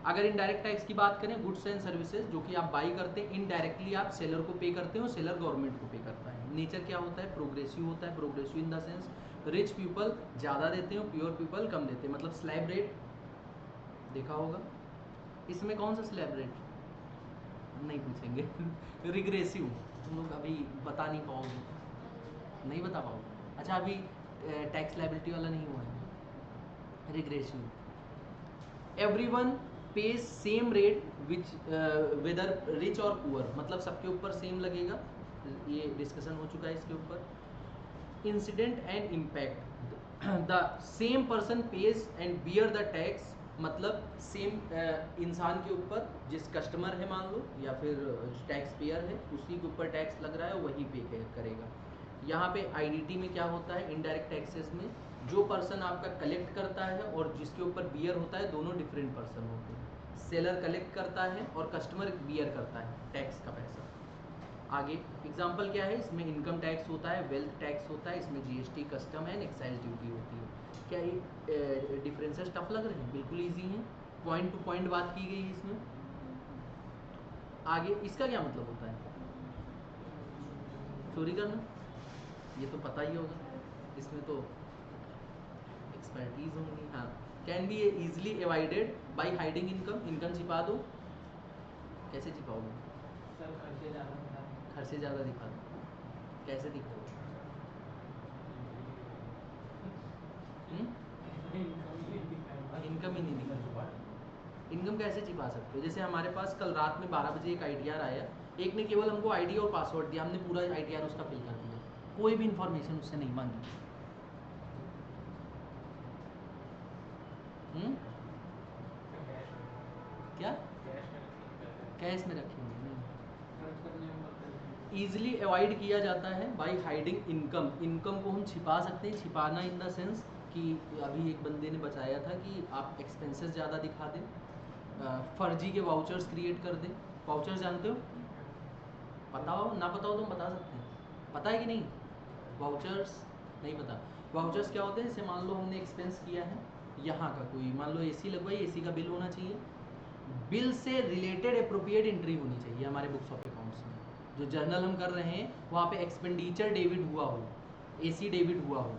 अगर इनडायरेक्ट टैक्स की बात करें, गुड्स एंड सर्विसेज जो कि आप बाई करते हैं, इनडायरेक्टली आप सेलर को पे करते हो, सेलर गवर्नमेंट को पे करता है। नेचर क्या होता है? प्रोग्रेसिव होता है। Progressive in the sense rich people ज़्यादा देते हैं, प्योर पीपल कम देते हैं, मतलब स्लैब रेट देखा होगा। इसमें कौन सा स्लैब रेट नहीं पूछेंगे रिग्रेसिव, तुम लोग अभी बता नहीं पाओगे, नहीं बता पाओगे। अच्छा अभी टैक्स लायबिलिटी वाला नहीं हुआ है, regressive. Everyone pays same rate which whether rich और पुअर, मतलब सबके ऊपर सेम लगेगा, ये डिस्कशन हो चुका है इसके ऊपर। Incident and impact, the same person page and bear the tax, मतलब सेम इंसान के ऊपर, जिस कस्टमर है मान लो या फिर टैक्स पेयर है, उसी के ऊपर टैक्स लग रहा है वही पे करेगा। यहाँ पे आईडीटी में क्या होता है, इनडायरेक्ट टैक्सेस में जो पर्सन आपका कलेक्ट करता है और जिसके ऊपर बियर होता है, दोनों डिफरेंट पर्सन होते हैं। सेलर कलेक्ट करता है और कस्टमर बियर करता है टैक्स का पैसा। आगे एग्जांपल क्या है, इसमें इनकम टैक्स होता है, वेल्थ टैक्स होता है, इसमें GST, custom and excise duty होती है। क्या ये डिफरेंसेस टफ लग रहे हैं? बिल्कुल ईजी हैं, पॉइंट टू पॉइंट बात की गई है इसमें। आगे इसका क्या मतलब होता है? चोरी करना, ये तो पता ही होगा, इसमें तो एक्सपर्टीज होंगी। हाँ, can be easily avoided by hiding income, income छिपा दो। कैसे छिपाओगे? सर खर्चे ज़्यादा दिखा दो। कैसे दिखाओगे? इनकम ही नहीं दिखा, इनकम कैसे छिपा सकते हो? जैसे हमारे पास कल रात में 12 बजे एक आईटीआर आया, एक ने केवल हमको आईडी और पासवर्ड दिया, हमने पूरा आईटीआर उसका फिल कर दिया, कोई भी इंफॉर्मेशन उससे नहीं मांगी। क्या कैश में रखेंगे? नहीं, ईजिली अवॉइड किया जाता है बाई हाइडिंग इनकम। इनकम को हम छिपा सकते हैं, छिपाना इन द सेंस कि अभी एक बंदे ने बताया था कि आप एक्सपेंसेस ज़्यादा दिखा दें, फर्जी के वाउचर्स क्रिएट कर दें। वाउचर्स जानते हो? पता हो ना पता हो तो हम बता सकते हैं, पता है कि नहीं? वाउचर्स नहीं पता? वाउचर्स क्या होते हैं? जैसे मान लो हमने एक्सपेंस किया है यहाँ का, कोई मान लो एसी लगवाई, एसी का बिल होना चाहिए, बिल से रिलेटेड अप्रोप्रिएट एंट्री होनी चाहिए हमारे बुक्स ऑफ अकाउंट्स में। जो जर्नल हम कर रहे हैं वहाँ पे एक्सपेंडिचर डेबिट हुआ हो, एसी डेबिट हुआ हो,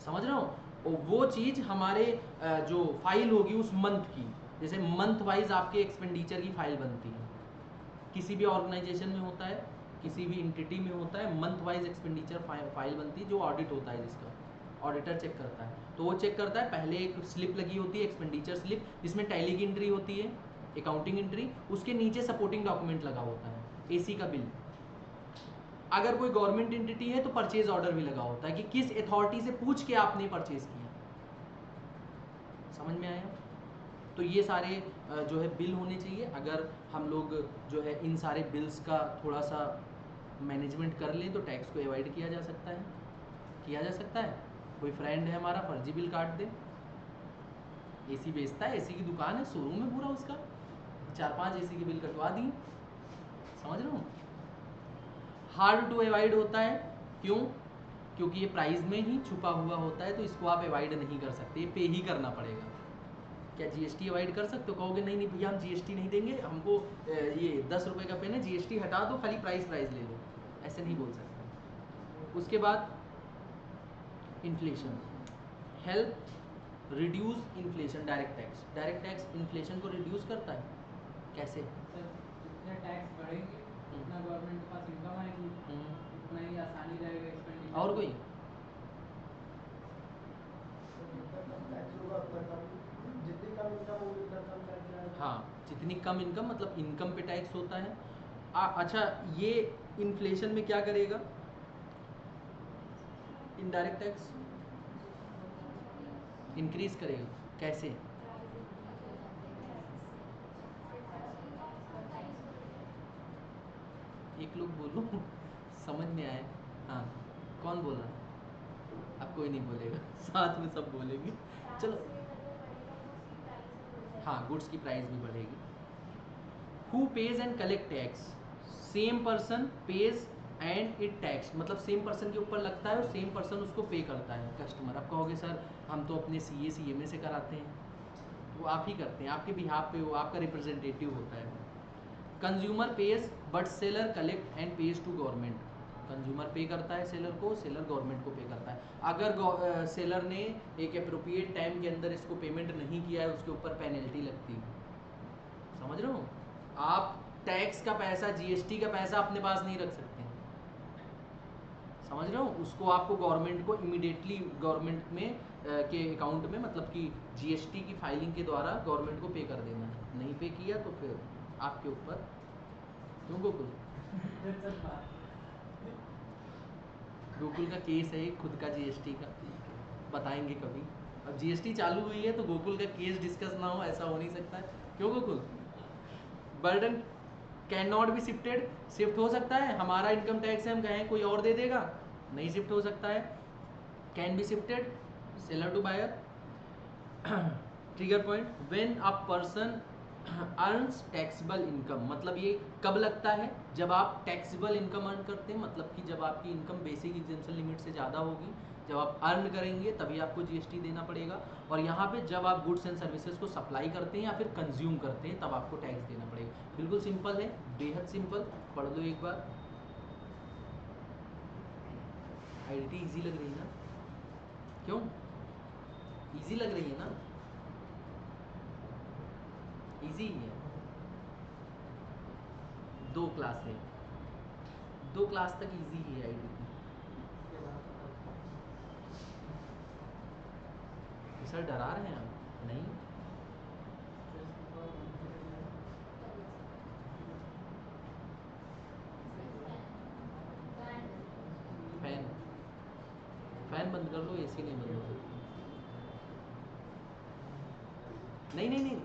समझ रहे हो? और वो चीज़ हमारे जो फाइल होगी उस मंथ की, जैसे मंथ वाइज आपके एक्सपेंडिचर की फाइल बनती है, किसी भी ऑर्गेनाइजेशन में होता है, किसी भी एंटिटी में होता है, मंथ वाइज एक्सपेंडिचर फाइल बनती है, जो ऑडिट होता है, जिसका ऑडिटर चेक करता है। तो वो चेक करता है, पहले एक स्लिप लगी होती है, एक्सपेंडिचर स्लिप, जिसमें टैली की एंट्री होती है, अकाउंटिंग एंट्री, उसके नीचे सपोर्टिंग डॉक्यूमेंट लगा होता है, एसी का बिल। अगर कोई गवर्नमेंट एंटिटी है तो परचेज ऑर्डर भी लगा होता है कि किस अथॉरिटी से पूछ के आपने परचेज किया। समझ में आया? तो ये सारे जो है बिल होने चाहिए। अगर हम लोग जो है इन सारे बिल्स का थोड़ा सा मैनेजमेंट कर लें तो टैक्स को अवॉइड किया जा सकता है, किया जा सकता है। कोई फ्रेंड है हमारा, फर्जी बिल काट दे, एसी बेचता है, एसी की दुकान है, शोरूम है पूरा उसका, 4-5 एसी के बिल कटवा दिए, समझ रहे हो? हार्ड टू अवॉइड होता है, क्यों? क्योंकि ये प्राइस में ही छुपा हुआ होता है, तो इसको आप अवॉइड नहीं कर सकते, ये पे ही करना पड़ेगा। क्या जीएसटी अवॉइड कर सकते हो? कहोगे नहीं नहीं भैया हम जीएसटी नहीं देंगे, हमको ये 10 रुपये का पेन है, जीएसटी हटा दो, खाली प्राइस ले लो, ऐसे नहीं बोल सकते। उसके बाद inflation, help reduce inflation. Direct tax inflation को रिड्यूस करता है, कैसे? सर जितने टैक्स बढ़ेंगे उतना गवर्नमेंट के पास इनकम आएगी, उतना ही आसानी रहेगा एक्सपेंडिचर। और कोई? हाँ, जितनी कम इनकम, मतलब इनकम पे टैक्स होता है। अच्छा, ये इन्फ्लेशन में क्या करेगा? इनडायरेक्ट टैक्स इंक्रीज करेगा, कैसे? एक लोग बोलो समझ में आए। हाँ, कौन बोल रहा है? अब कोई नहीं बोलेगा साथ में सब बोलेंगे। चलो, हाँ, गुड्स की प्राइस भी बढ़ेगी। Who page and collect tax? Same person page and it tax, मतलब सेम पर्सन के ऊपर लगता है और सेम पर्सन उसको पे करता है, कस्टमर। आप कहोगे सर हम तो अपने CA से कराते हैं, तो आप ही करते हैं, आपके बिहाफ पे वो आपका रिप्रेजेंटेटिव होता है। Consumer pays but seller collect and pays to government. Consumer pay करता है सेलर को, सेलर गवर्नमेंट को पे करता है। अगर सेलर ने एक अप्रोप्रिएट टाइम के अंदर इसको पेमेंट नहीं किया है, उसके ऊपर पेनल्टी लगती है। समझ रहे हो? आप टैक्स का पैसा, जीएसटी का पैसा अपने पास नहीं रख सकते, समझ रहे हो? उसको आपको गवर्नमेंट को इमीडिएटली गवर्नमेंट में के अकाउंट में, मतलब कि जीएसटी की फाइलिंग के द्वारा गवर्नमेंट को पे कर देना है। नहीं पे किया तो फिर आपके ऊपर। क्यों गोकुल? गोकुल का केस है एक खुद का जीएसटी का, बताएंगे कभी। अब जीएसटी चालू हुई है तो गोकुल का केस डिस्कस ना हो, ऐसा हो नहीं सकता है। क्यों Gokul? Burden can not be shifted, shift हो सकता है? हमारा इनकम टैक्स है, हम कहें कोई और दे देगा, नहीं शिफ्ट हो सकता है। Can be shifted, seller to buyer. Trigger point, when a person earns taxable income, मतलब ये कब लगता है? जब आप टैक्सेबल इनकम अर्न करते हैं, मतलब कि जब आपकी इनकम बेसिक एग्जेम्पशन लिमिट से ज़्यादा होगी, जब आप अर्न करेंगे तभी आपको जीएसटी देना पड़ेगा। और यहाँ पे जब आप गुड्स एंड सर्विसेज को सप्लाई करते हैं या फिर कंज्यूम करते हैं, तब आपको टैक्स देना पड़ेगा। बिल्कुल सिंपल है, बेहद सिंपल। पढ़ लो एक बार। आईडीटी इजी लग रही है ना? क्यों इजी लग रही है ना? इजी ही है। 2 क्लास है, 2 क्लास तक इजी ही है आईडीटी। सर डरा रहे हैं आप? नहीं, फैन फैन बंद कर लो, एसी नहीं बंद हो सकती। नहीं नहीं नहीं,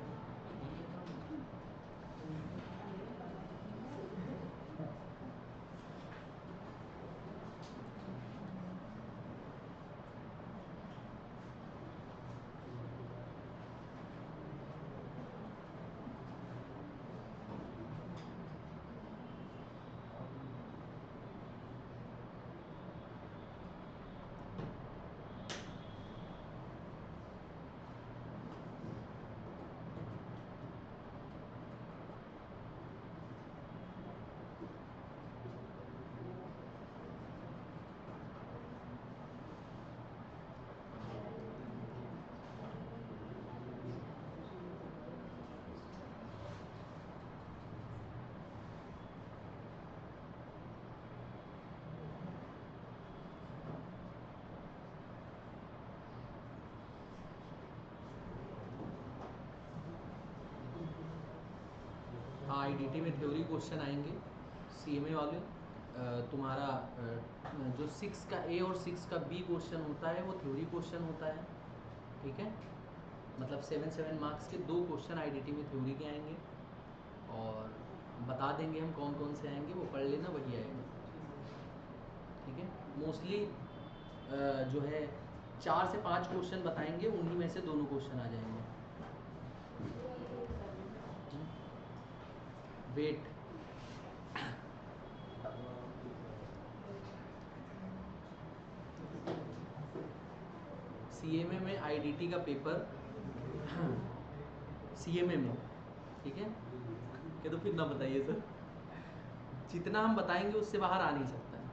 हाँ, आईडीटी में थ्योरी क्वेश्चन आएंगे सीएमए वाले। तुम्हारा जो 6 का ए और 6 का बी क्वेश्चन होता है वो थ्योरी क्वेश्चन होता है, ठीक है? मतलब 7 मार्क्स के 2 क्वेश्चन आईडीटी में थ्योरी के आएंगे, और बता देंगे हम कौन कौन से आएंगे, वो पढ़ लेना, वही आएगा, ठीक है? मोस्टली जो है 4 से 5 क्वेश्चन बताएंगे, उन्हीं में से दोनों क्वेश्चन आ जाएंगे। वेट CMA में IDT का पेपर CMA में, ठीक है, क्या तो फिर ना बताइए सर, जितना हम बताएंगे उससे बाहर आ नहीं सकता है,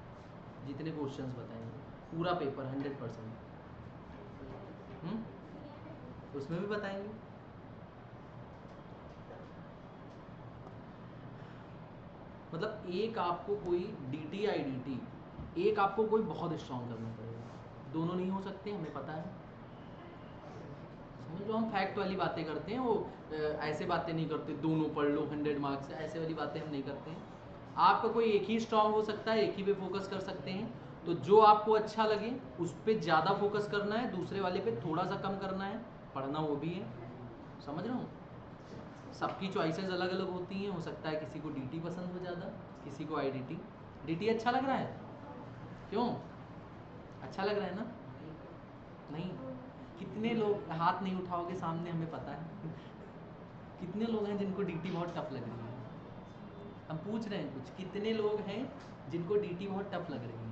जितने क्वेश्चंस बताएंगे पूरा पेपर 100%, उसमें भी बताएंगे। मतलब एक आपको कोई DT IDT, एक आपको कोई बहुत स्ट्रॉन्ग करना पड़ेगा, दोनों नहीं हो सकते, हमें पता है। समझ लो, हम फैक्ट वाली बातें करते हैं, वो ऐसे बातें नहीं करते दोनों पढ़ लो 100 मार्क्स, ऐसे वाली बातें हम नहीं करते हैं। आपका कोई एक ही स्ट्रॉन्ग हो सकता है, एक ही पे फोकस कर सकते हैं, तो जो आपको अच्छा लगे उस पर ज़्यादा फोकस करना है, दूसरे वाले पे थोड़ा सा कम करना है, पढ़ना वो भी है। समझ रहा हूँ, सबकी चॉइसेस अलग अलग होती हैं, हो सकता है किसी को DT पसंद हो ज़्यादा, किसी को IDT। DT अच्छा लग रहा है, क्यों अच्छा लग रहा है ना? नहीं, कितने लोग हाथ नहीं उठाओगे सामने, हमें पता है कितने लोग हैं जिनको DT बहुत टफ लग रही है। हम पूछ रहे हैं कुछ, कितने लोग हैं जिनको DT बहुत टफ लग रही है?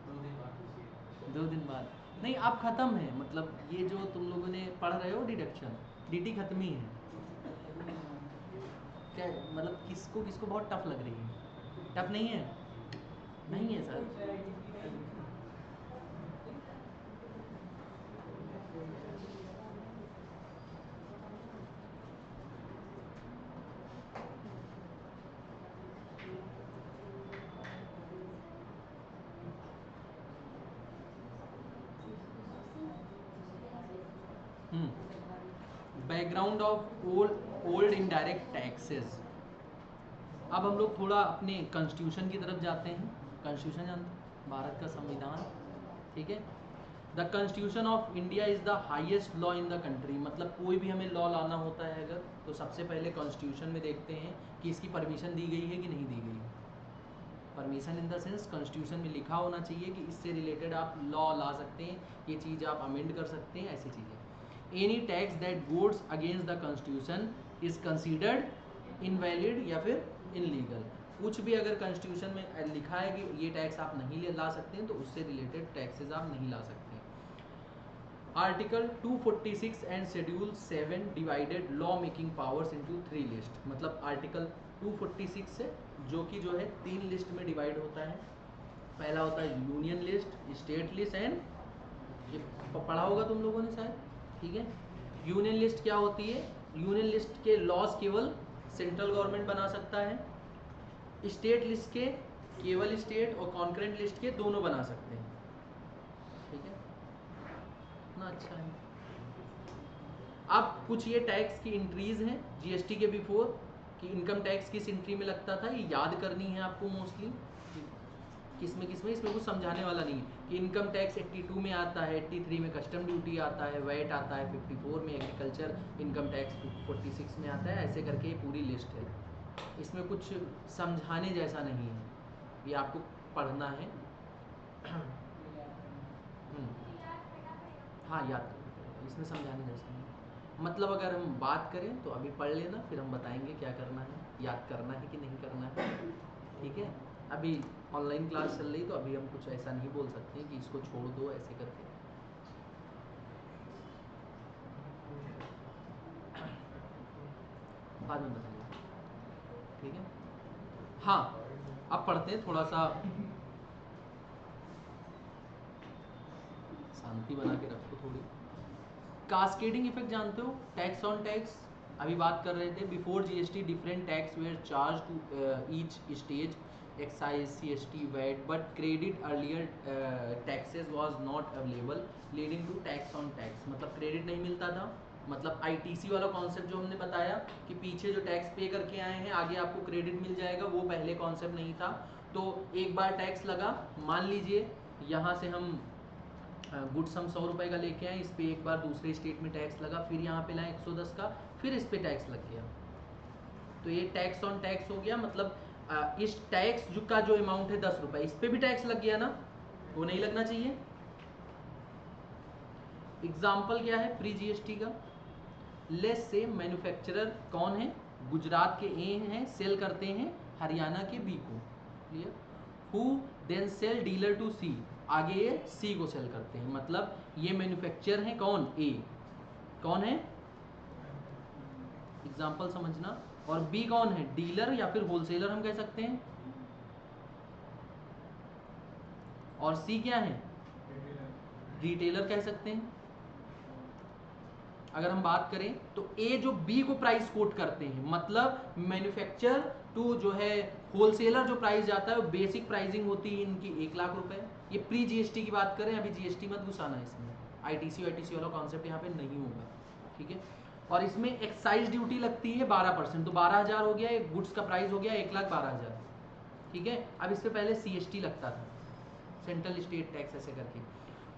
2 दिन बाद पूछिए। 2 दिन बाद नहीं, अब ख़त्म है, मतलब ये जो तुम लोगों ने पढ़ रहे हो डिडक्शन, DT खत्म ही है क्या? मतलब किसको किसको बहुत टफ लग रही है? टफ नहीं है, नहीं है sir. Background of old indirect taxes. अब हम लोग थोड़ा अपने कॉन्स्टिट्यूशन की तरफ जाते हैं। कॉन्स्टिट्यूशन जानते हैं, भारत का संविधान, ठीक है। The constitution of India is the highest law in the country. मतलब कोई भी हमें लॉ लाना होता है अगर, तो सबसे पहले कॉन्स्टिट्यूशन में देखते हैं कि इसकी परमिशन दी गई है कि नहीं दी गई है। Permission in the sense constitution में लिखा होना चाहिए कि इससे रिलेटेड आप लॉ ला सकते हैं, ये चीज़ आप अमेंड कर सकते हैं, ऐसी चीज़ें। Any tax that goes against the constitution is considered invalid या फिर इनलीगल। कुछ भी अगर कॉन्स्टिट्यूशन में लिखा है कि ये टैक्स आप नहीं ला सकते हैं, तो उससे रिलेटेड टैक्सेस आप नहीं ला सकते हैं। Article 246 and schedule 7 divided law making powers into 3 list. मतलब आर्टिकल 246 से जो कि जो है 3 लिस्ट में डिवाइड होता है। पहला होता है union list, state list and, ये पढ़ा होगा तुम लोगों ने शायद, ठीक है। यूनियन लिस्ट क्या होती है? यूनियन लिस्ट के लॉज केवल सेंट्रल गवर्नमेंट बना सकता है। स्टेट लिस्ट के केवल स्टेट और कॉन्करेंट लिस्ट के दोनों बना सकते हैं, ठीक है ना। अच्छा है। अब कुछ ये टैक्स की एंट्रीज हैं GST के बिफोर, कि इनकम टैक्स किस एंट्री में लगता था, ये याद करनी है आपको मोस्टली। किसमें इसमें कुछ समझाने वाला नहीं है कि इनकम टैक्स 82 में आता है, 83 में कस्टम ड्यूटी आता है, वैट आता है, 54 में एग्रीकल्चर इनकम टैक्स 46 में आता है, ऐसे करके ये पूरी लिस्ट है। इसमें कुछ समझाने जैसा नहीं है, ये आपको पढ़ना है। हाँ, याद करना पड़ेगा, इसमें समझाने जैसा नहीं। मतलब अगर हम बात करें तो अभी पढ़ लेना, फिर हम बताएंगे क्या करना है, याद करना है कि नहीं करना है, ठीक है। अभी ऑनलाइन क्लास चल रही, तो अभी हम कुछ ऐसा नहीं बोल सकते कि इसको छोड़ दो ऐसे करके। बाद में बताइए, ठीक है। हाँ, अब पढ़ते हैं, थोड़ा सा शांति बना के रखो थोड़ी। कास्केडिंग इफेक्ट जानते हो? टैक्स ऑन टैक्स अभी बात कर रहे थे। Before GST different tax were charge to each stage, excise, CST, VAT, but credit earlier taxes was not available leading to tax on tax. मतलब क्रेडिट नहीं मिलता था, मतलब ITC वाला कॉन्सेप्ट जो हमने बताया कि पीछे जो टैक्स पे करके आए हैं आगे आपको क्रेडिट मिल जाएगा, वो पहले कॉन्सेप्ट नहीं था। तो एक बार टैक्स लगा, मान लीजिए यहाँ से हम गुड्स हम 100 रुपये का लेके आए, इस पर एक बार दूसरे स्टेट में टैक्स लगा, फिर यहाँ पे लाए 110 का, फिर इस पर टैक्स लग गया, तो ये टैक्स ऑन टैक्स हो गया। मतलब इस टैक्स का जो अमाउंट है 10 रुपये, इस पर भी टैक्स लग गया ना, वो नहीं लगना चाहिए। एग्जाम्पल क्या है प्री GST का? लेस से मैन्युफैक्चरर कौन है? गुजरात के A हैं, सेल करते हैं हरियाणा के B को, clear. Who then sell dealer to C, आगे ये सी को सेल करते हैं, मतलब ये मैन्युफैक्चर है कौन, ए, कौन है, एग्जाम्पल समझना, और बी कौन है, डीलर या फिर होलसेलर हम कह सकते हैं, और सी क्या है, रिटेलर कह सकते हैं। अगर हम बात करें तो ए जो बी को प्राइस कोट करते हैं, मतलब मैन्युफैक्चर टू जो है होलसेलर जो प्राइस जाता है वो बेसिक प्राइसिंग होती है इनकी 1 लाख रुपए। ये प्री जीएसटी की बात करें, अभी जीएसटी मत घुसाना इसमें, आईटीसी वाईटीसी वाला कॉन्सेप्ट यहाँ पे नहीं होगा, ठीक है। और इसमें एक्साइज ड्यूटी लगती है 12%, तो 12,000 हो गया, एक गुड्स का प्राइस हो गया 1,12,000, ठीक है। अब इससे पहले सीएसटी लगता था, सेंट्रल स्टेट टैक्स ऐसे करके,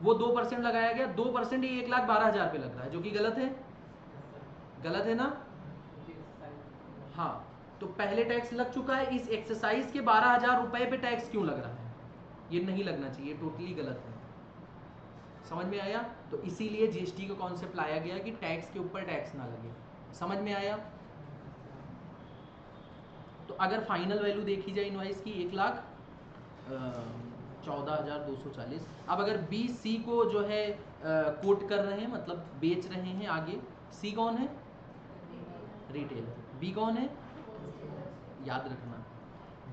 वो 2% लगाया गया, 2% ये 1,12,000 पे लग रहा है, जो कि गलत है, गलत है ना, हाँ। तो पहले टैक्स लग चुका है, इस एक्सरसाइज के 12,000 रुपए पे टैक्स क्यों लग रहा है, ये नहीं लगना चाहिए, टोटली गलत है, समझ में आया। तो इसीलिए जीएसटी का कॉन्सेप्ट लाया गया कि टैक्स के ऊपर टैक्स ना लगे, समझ में आया। तो अगर फाइनल वैल्यू देखी जाए इनवाइस की 1,14,240, अब अगर बी सी को जो है कोट कर रहे हैं, मतलब बेच रहे हैं आगे, सी कौन है, रिटेलर, बी कौन है, याद रखना,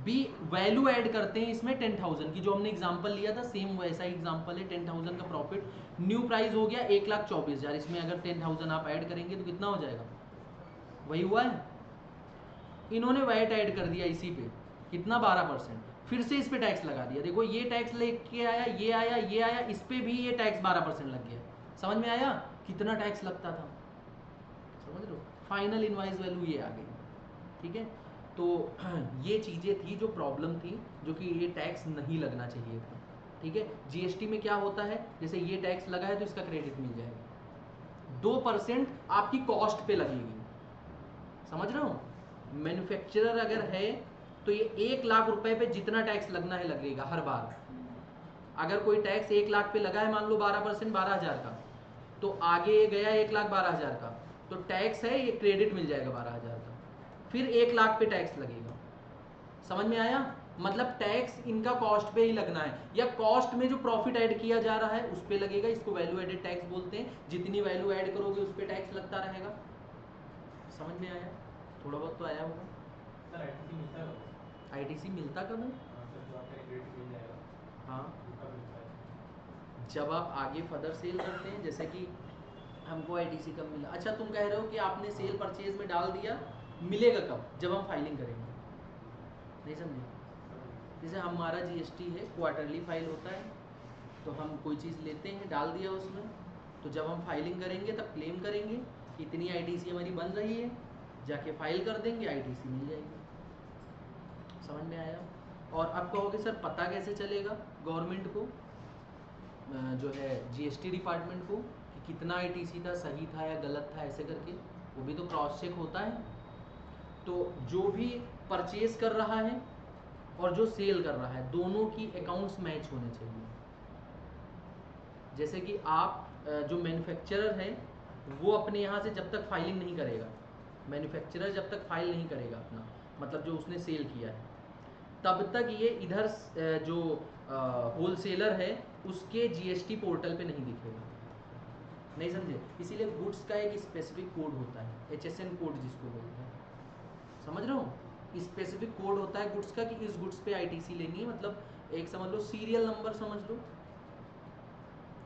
बी वैल्यू ऐड करते हैं इसमें 10,000 की, जो हमने एग्जांपल लिया था सेम वैसा ही एग्जांपल है, 10,000 का प्रॉफिट, न्यू प्राइस हो गया 1,24,000, इसमें अगर 10,000 आप ऐड करेंगे तो कितना हो जाएगा, वही हुआ है। इन्होंने वैट ऐड कर दिया इसी पे, कितना 12%, फिर से इस पे टैक्स लगा दिया, देखो ये टैक्स लेके आया, ये आया, ये आया, इस पे भी ये टैक्स 12% लग गया, समझ में आया कितना टैक्स लगता था, समझ लो। फाइनल इनवाइस वैल्यू ये आ गई, ठीक है। तो ये चीज़ें थी जो प्रॉब्लम थी, जो कि ये टैक्स नहीं लगना चाहिए था, ठीक है। जीएसटी में क्या होता है, जैसे ये टैक्स लगा है तो इसका क्रेडिट मिल जाएगा, 2% आपकी कॉस्ट पे लगेगी, समझ रहे हो। मैन्युफैक्चरर अगर है तो ये 1 लाख रुपए पे जितना टैक्स लगना है लगेगा हर बार। अगर कोई टैक्स 1 लाख पे लगा है, मान लो 12%, 12,000 का, तो आगे ये गया 1,12,000 का, तो टैक्स है ये क्रेडिट मिल जाएगा 12,000 का, फिर 1 लाख पे टैक्स लगेगा, समझ में आया। मतलब टैक्स इनका कॉस्ट पे ही लगना है, या कॉस्ट में जो प्रॉफिट ऐड किया जा रहा है उस पे लगेगा, इसको वैल्यू एडेड टैक्स बोलते हैं, जितनी वैल्यू ऐड करोगे उस पे टैक्स लगता रहेगा, समझ में आया, थोड़ा बहुत तो आया होगा। सर आईटीसी मिलता है, आईटीसी मिलता कब है, सर जो आपका क्रेडिट मिल जाएगा हाँ वो कब मिलता है, जब आप आगे फर्दर सेल करते हैं, जैसे कि हमको आईटीसी कब मिला, अच्छा तुम कह रहे हो कि आपने सेल परचेज में डाल दिया, मिलेगा कब, जब हम फाइलिंग करेंगे, नहीं समझे। जैसे हमारा जीएसटी है, क्वार्टरली फाइल होता है, तो हम कोई चीज़ लेते हैं, डाल दिया उसमें, तो जब हम फाइलिंग करेंगे तब क्लेम करेंगे कि इतनी आईटीसी हमारी बन रही है, जाके फाइल कर देंगे, आईटीसी मिल जाएगी, समझ में आया। और अब कहोगे सर पता कैसे चलेगा गवर्नमेंट को, जो है जीएसटी डिपार्टमेंट को, कि कितना आईटीसी था, सही था या गलत था, ऐसे करके, वो भी तो क्रॉस चेक होता है। तो जो भी परचेज कर रहा है और जो सेल कर रहा है, दोनों की अकाउंट्स मैच होने चाहिए। जैसे कि आप जो मैन्युफैक्चरर है वो अपने यहाँ से जब तक फाइलिंग नहीं करेगा, मैन्युफैक्चरर जब तक फाइल नहीं करेगा अपना, मतलब जो उसने सेल किया है, तब तक ये इधर जो होलसेलर है उसके जीएसटी पोर्टल पे नहीं दिखेगा, नहीं समझे। इसीलिए गुड्स का एक स्पेसिफिक कोड होता है, एचएसएन कोड जिसको बोलते हैं, समझ रहे हो, स्पेसिफिक कोड होता है गुड्स का कि इस गुड्स पे आईटीसी लेनी है, मतलब एक समझ लो सीरियल नंबर समझ लो,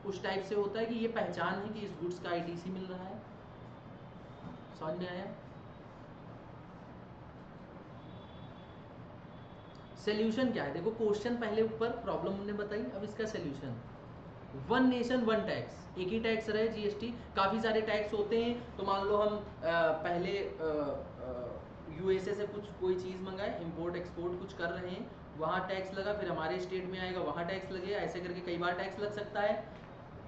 उस टाइप से होता है कि ये पहचान है कि इस गुड्स का आईटीसी मिल रहा है, समझ में आया। सोल्यूशन क्या है, देखो क्वेश्चन पहले ऊपर प्रॉब्लम हमने बताई, अब इसका solution, one nation one tax, एक ही टैक्स रहे जीएसटी, काफ़ी सारे टैक्स होते हैं, तो मान लो हम पहले यूएसए से कुछ कोई चीज़ मंगाए, इंपोर्ट एक्सपोर्ट कुछ कर रहे हैं, वहाँ टैक्स लगा, फिर हमारे स्टेट में आएगा वहाँ टैक्स लगेगा, ऐसे करके कई बार टैक्स लग सकता है।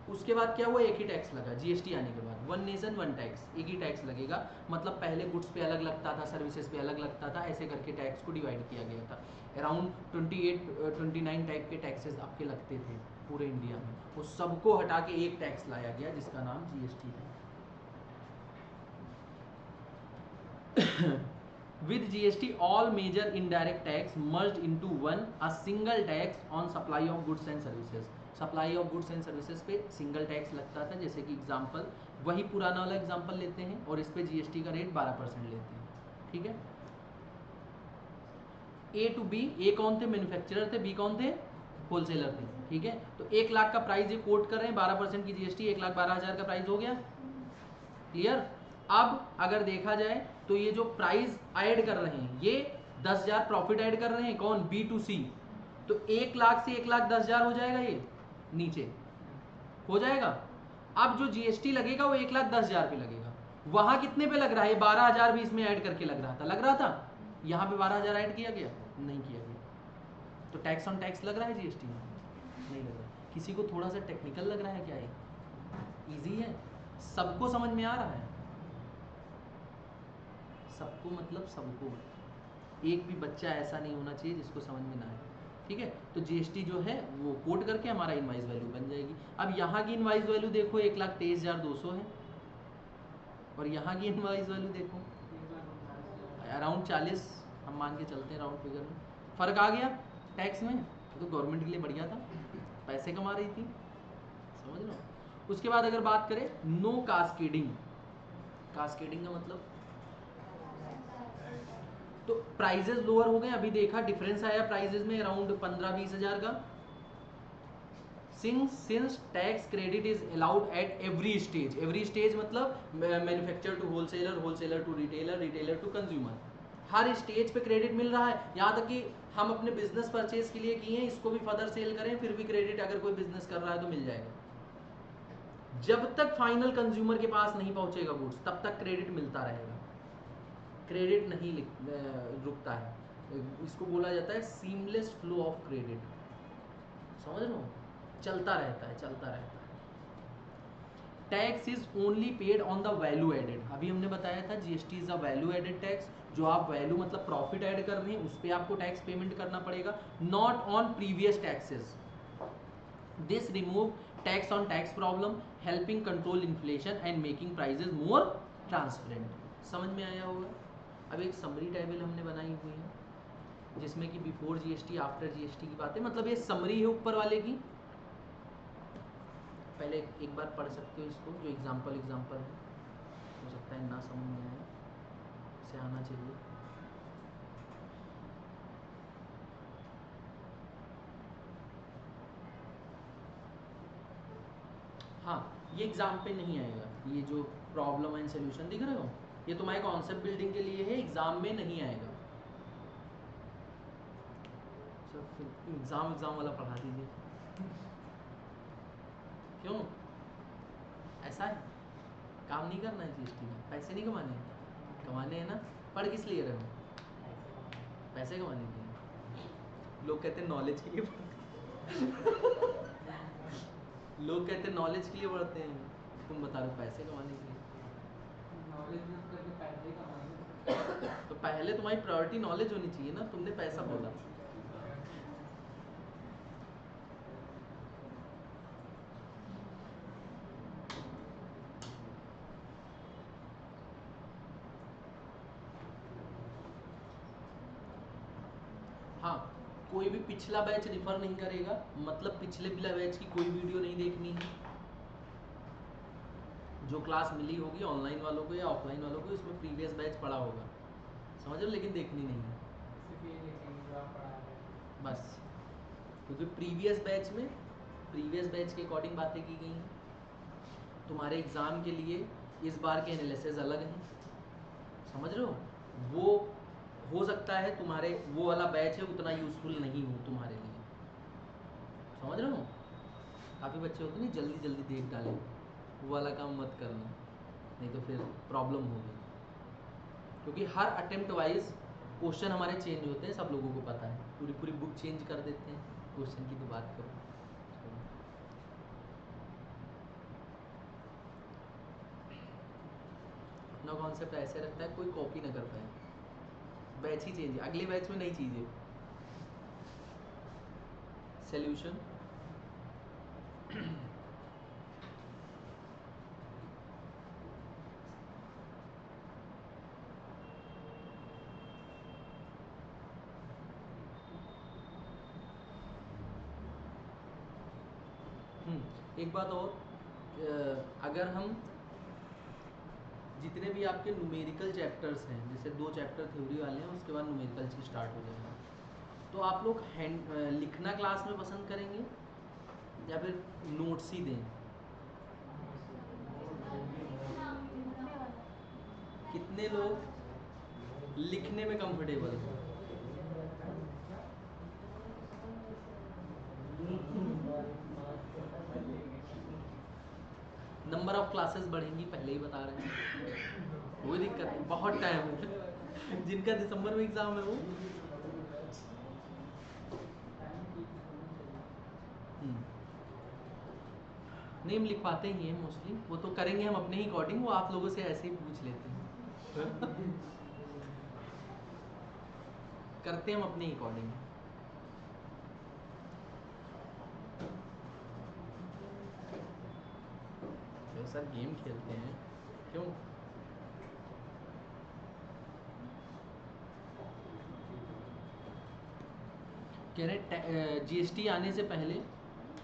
उसके बाद क्या हुआ, एक ही टैक्स लगा जीएसटी आने के बाद, वन नेशन वन टैक्स, एक ही टैक्स लगेगा, मतलब पहले गुड्स पे अलग लगता था, सर्विसेज पे अलग लगता था, ऐसे करके टैक्स को डिवाइड किया गया था। अराउंड 29 टाइप के टैक्सेस आपके लगते थे पूरे इंडिया में, वो सबको हटा के एक टैक्स लाया गया जिसका नाम जीएसटी था। With GST, all major indirect tax merged into one, a single tax on supply of goods and services. Supply of goods and services पे सिंगल टैक्स लगता था, जैसे कि एग्जांपल वही पुराना वाला एग्जांपल लेते हैं और इस पे जीएसटी का रेट 12% लेते हैं, ठीक है। ए टू बी, ए कौन थे? मैन्युफैक्चरर थे, बी कौन थे? होलसेलर थे, ठीक है। तो 1 लाख का प्राइस ये कोट कर रहे हैं, 12% की जीएसटी, 1,12,000 का प्राइस हो गया, क्लियर। अब अगर देखा जाए तो ये जो प्राइस ऐड कर रहे हैं ये 10,000 प्रॉफिट ऐड कर रहे हैं, कौन? बी टू सी। तो 1 लाख से 1,10,000 हो जाएगा, ये नीचे हो जाएगा। अब जो जीएसटी लगेगा वो 1,10,000 पे लगेगा। वहां कितने पे लग रहा है? 12,000 भी इसमें ऐड करके लग रहा था। यहाँ पे 12,000 ऐड किया गया? नहीं किया गया। तो टैक्स ऑन टैक्स लग रहा है जीएसटी में? नहीं लग रहा। किसी को थोड़ा सा टेक्निकल लग रहा है क्या? ये इजी है, सबको समझ में आ रहा है? सबको मतलब सबको, एक भी बच्चा ऐसा नहीं होना चाहिए जिसको समझ में ना आए, ठीक है। तो जीएसटी जो है वो कोट करके हमारा इनवाइस वैल्यू बन जाएगी। अब यहाँ की इनवाइस वैल्यू देखो 1,23,200 है, और यहाँ की इनवाइस वैल्यू देखो अराउंड 40, हम मान के चलते हैं राउंड फिगर में। फर्क आ गया टैक्स में, तो गवर्नमेंट के लिए बढ़िया था, पैसे कमा रही थी, समझ लो। उसके बाद अगर बात करें नो कास्केडिंग, कास्केडिंग का मतलब तो प्राइजेस लोअर हो गए, अभी देखा डिफरेंस आया प्राइजेस में अराउंड 15-20 हजार का। Since tax credit is allowed at every stage मतलब manufacturer to wholesaler, wholesaler to retailer, retailer to consumer, हर स्टेज पे क्रेडिट मिल रहा है। यहाँ तक कि हम अपने बिजनेस परचेज के लिए किए हैं, इसको भी फर्दर सेल करें फिर भी क्रेडिट अगर कोई बिजनेस कर रहा है तो मिल जाएगा। जब तक फाइनल कंज्यूमर के पास नहीं पहुंचेगा गुड्स तब तक क्रेडिट मिलता रहेगा, क्रेडिट नहीं रुकता है। इसको बोला जाता है सीमलेस फ्लो ऑफ क्रेडिट, समझ लो, चलता रहता है, चलता रहता है। Tax is only paid on the value added, अभी हमने बताया था GST is a value added tax, जो आप वैल्यू मतलब प्रॉफिट ऐड कर रहे हैं उस पर आपको टैक्स पेमेंट करना पड़ेगा, not on previous taxes. This remove tax on tax problem, helping control inflation and making prices more transparent. समझ में आया होगा। अब एक समरी टेबल हमने बनाई हुई है जिसमें कि बिफोर जीएसटी आफ्टर जीएसटी की बातें, मतलब ये समरी है ऊपर वाले की। पहले एक बार पढ़ सकते हो इसको, जो एग्जाम्पल है, हो सकता है ना समझ में आए, इसे आना चाहिए। हाँ, ये एग्जाम पे नहीं आएगा, ये जो प्रॉब्लम एंड सोल्यूशन दिख रहे हो ये तुम्हारे कॉन्सेप्ट बिल्डिंग के लिए है, एग्जाम में नहीं आएगा। एग्जाम वाला पढ़ा दीजिए। क्यों ऐसा है? काम नहीं करना है जीएसटी में, पैसे नहीं कमाने हैं? कमाने हैं ना। पढ़ किस लिए रहे हो? पैसे कमाने के लिए। लोग कहते हैं नॉलेज के लिए लोग कहते हैं नॉलेज के लिए पढ़ते हैं, तुम बता रहे हो पैसे कमाने के लिए। नॉलेज यूज करके पैसे ही कमाएंगे। तो पहले तुम्हारी प्रायोरिटी नॉलेज होनी चाहिए ना, तुमने पैसा बोला। हाँ, कोई भी पिछला बैच रिफर नहीं करेगा, मतलब पिछले बैच की कोई वीडियो नहीं देखनी है। जो क्लास मिली होगी ऑनलाइन वालों को या ऑफलाइन वालों को, इसमें प्रीवियस बैच पढ़ा होगा, समझ लो, लेकिन देखनी नहीं है सिर्फ ये देखेंगे जो आप पढ़ा रहे हैं। बस। क्योंकि प्रीवियस बैच के अकॉर्डिंग बातें की गई हैं। तुम्हारे एग्ज़ाम के लिए इस बार के एनालिसिस अलग हैं, समझ रहे हो। वो हो सकता है तुम्हारे वो वाला बैच है उतना यूज़फुल नहीं हो तुम्हारे लिए, समझ रहे हो। काफ़ी बच्चे होते नहीं जल्दी जल्दी देख डालें, वो वाला काम मत करना, नहीं तो फिर प्रॉब्लम होगी। क्योंकि हर अटेम्प्ट वाइज क्वेश्चन हमारे चेंज होते हैं, सब लोगों को पता है, पूरी पूरी बुक चेंज कर देते हैं क्वेश्चन की तो बात करो। अपना कॉन्सेप्ट ऐसे रखता है कोई कॉपी ना कर पाए, बैच ही चेंज, अगले बैच में नई चीज़ें। सॉल्यूशन एक बात और, अगर हम जितने भी आपके न्यूमेरिकल चैप्टर्स हैं, जैसे 2 चैप्टर थ्योरी वाले हैं, उसके बाद न्यूमेरिकल से स्टार्ट हो जाएगा, तो आप लोग लिखना क्लास में पसंद करेंगे या फिर नोट्स ही दें? कितने लोग लिखने में कंफर्टेबल हैं? नंबर ऑफ क्लासेस बढ़ेंगी, पहले ही बता रहे हैं, कोई दिक्कत नहीं, बहुत टाइम है। जिनका दिसंबर में एग्जाम है वो नहीं, हम लिखवाते ही हैं मोस्टली, वो तो करेंगे हम अपने ही अकॉर्डिंग, वो आप लोगों से ऐसे ही पूछ लेते हैं। करते हम अपने ही अकॉर्डिंग। सर गेम खेलते हैं क्यों? कह रहे जीएसटी आने से पहले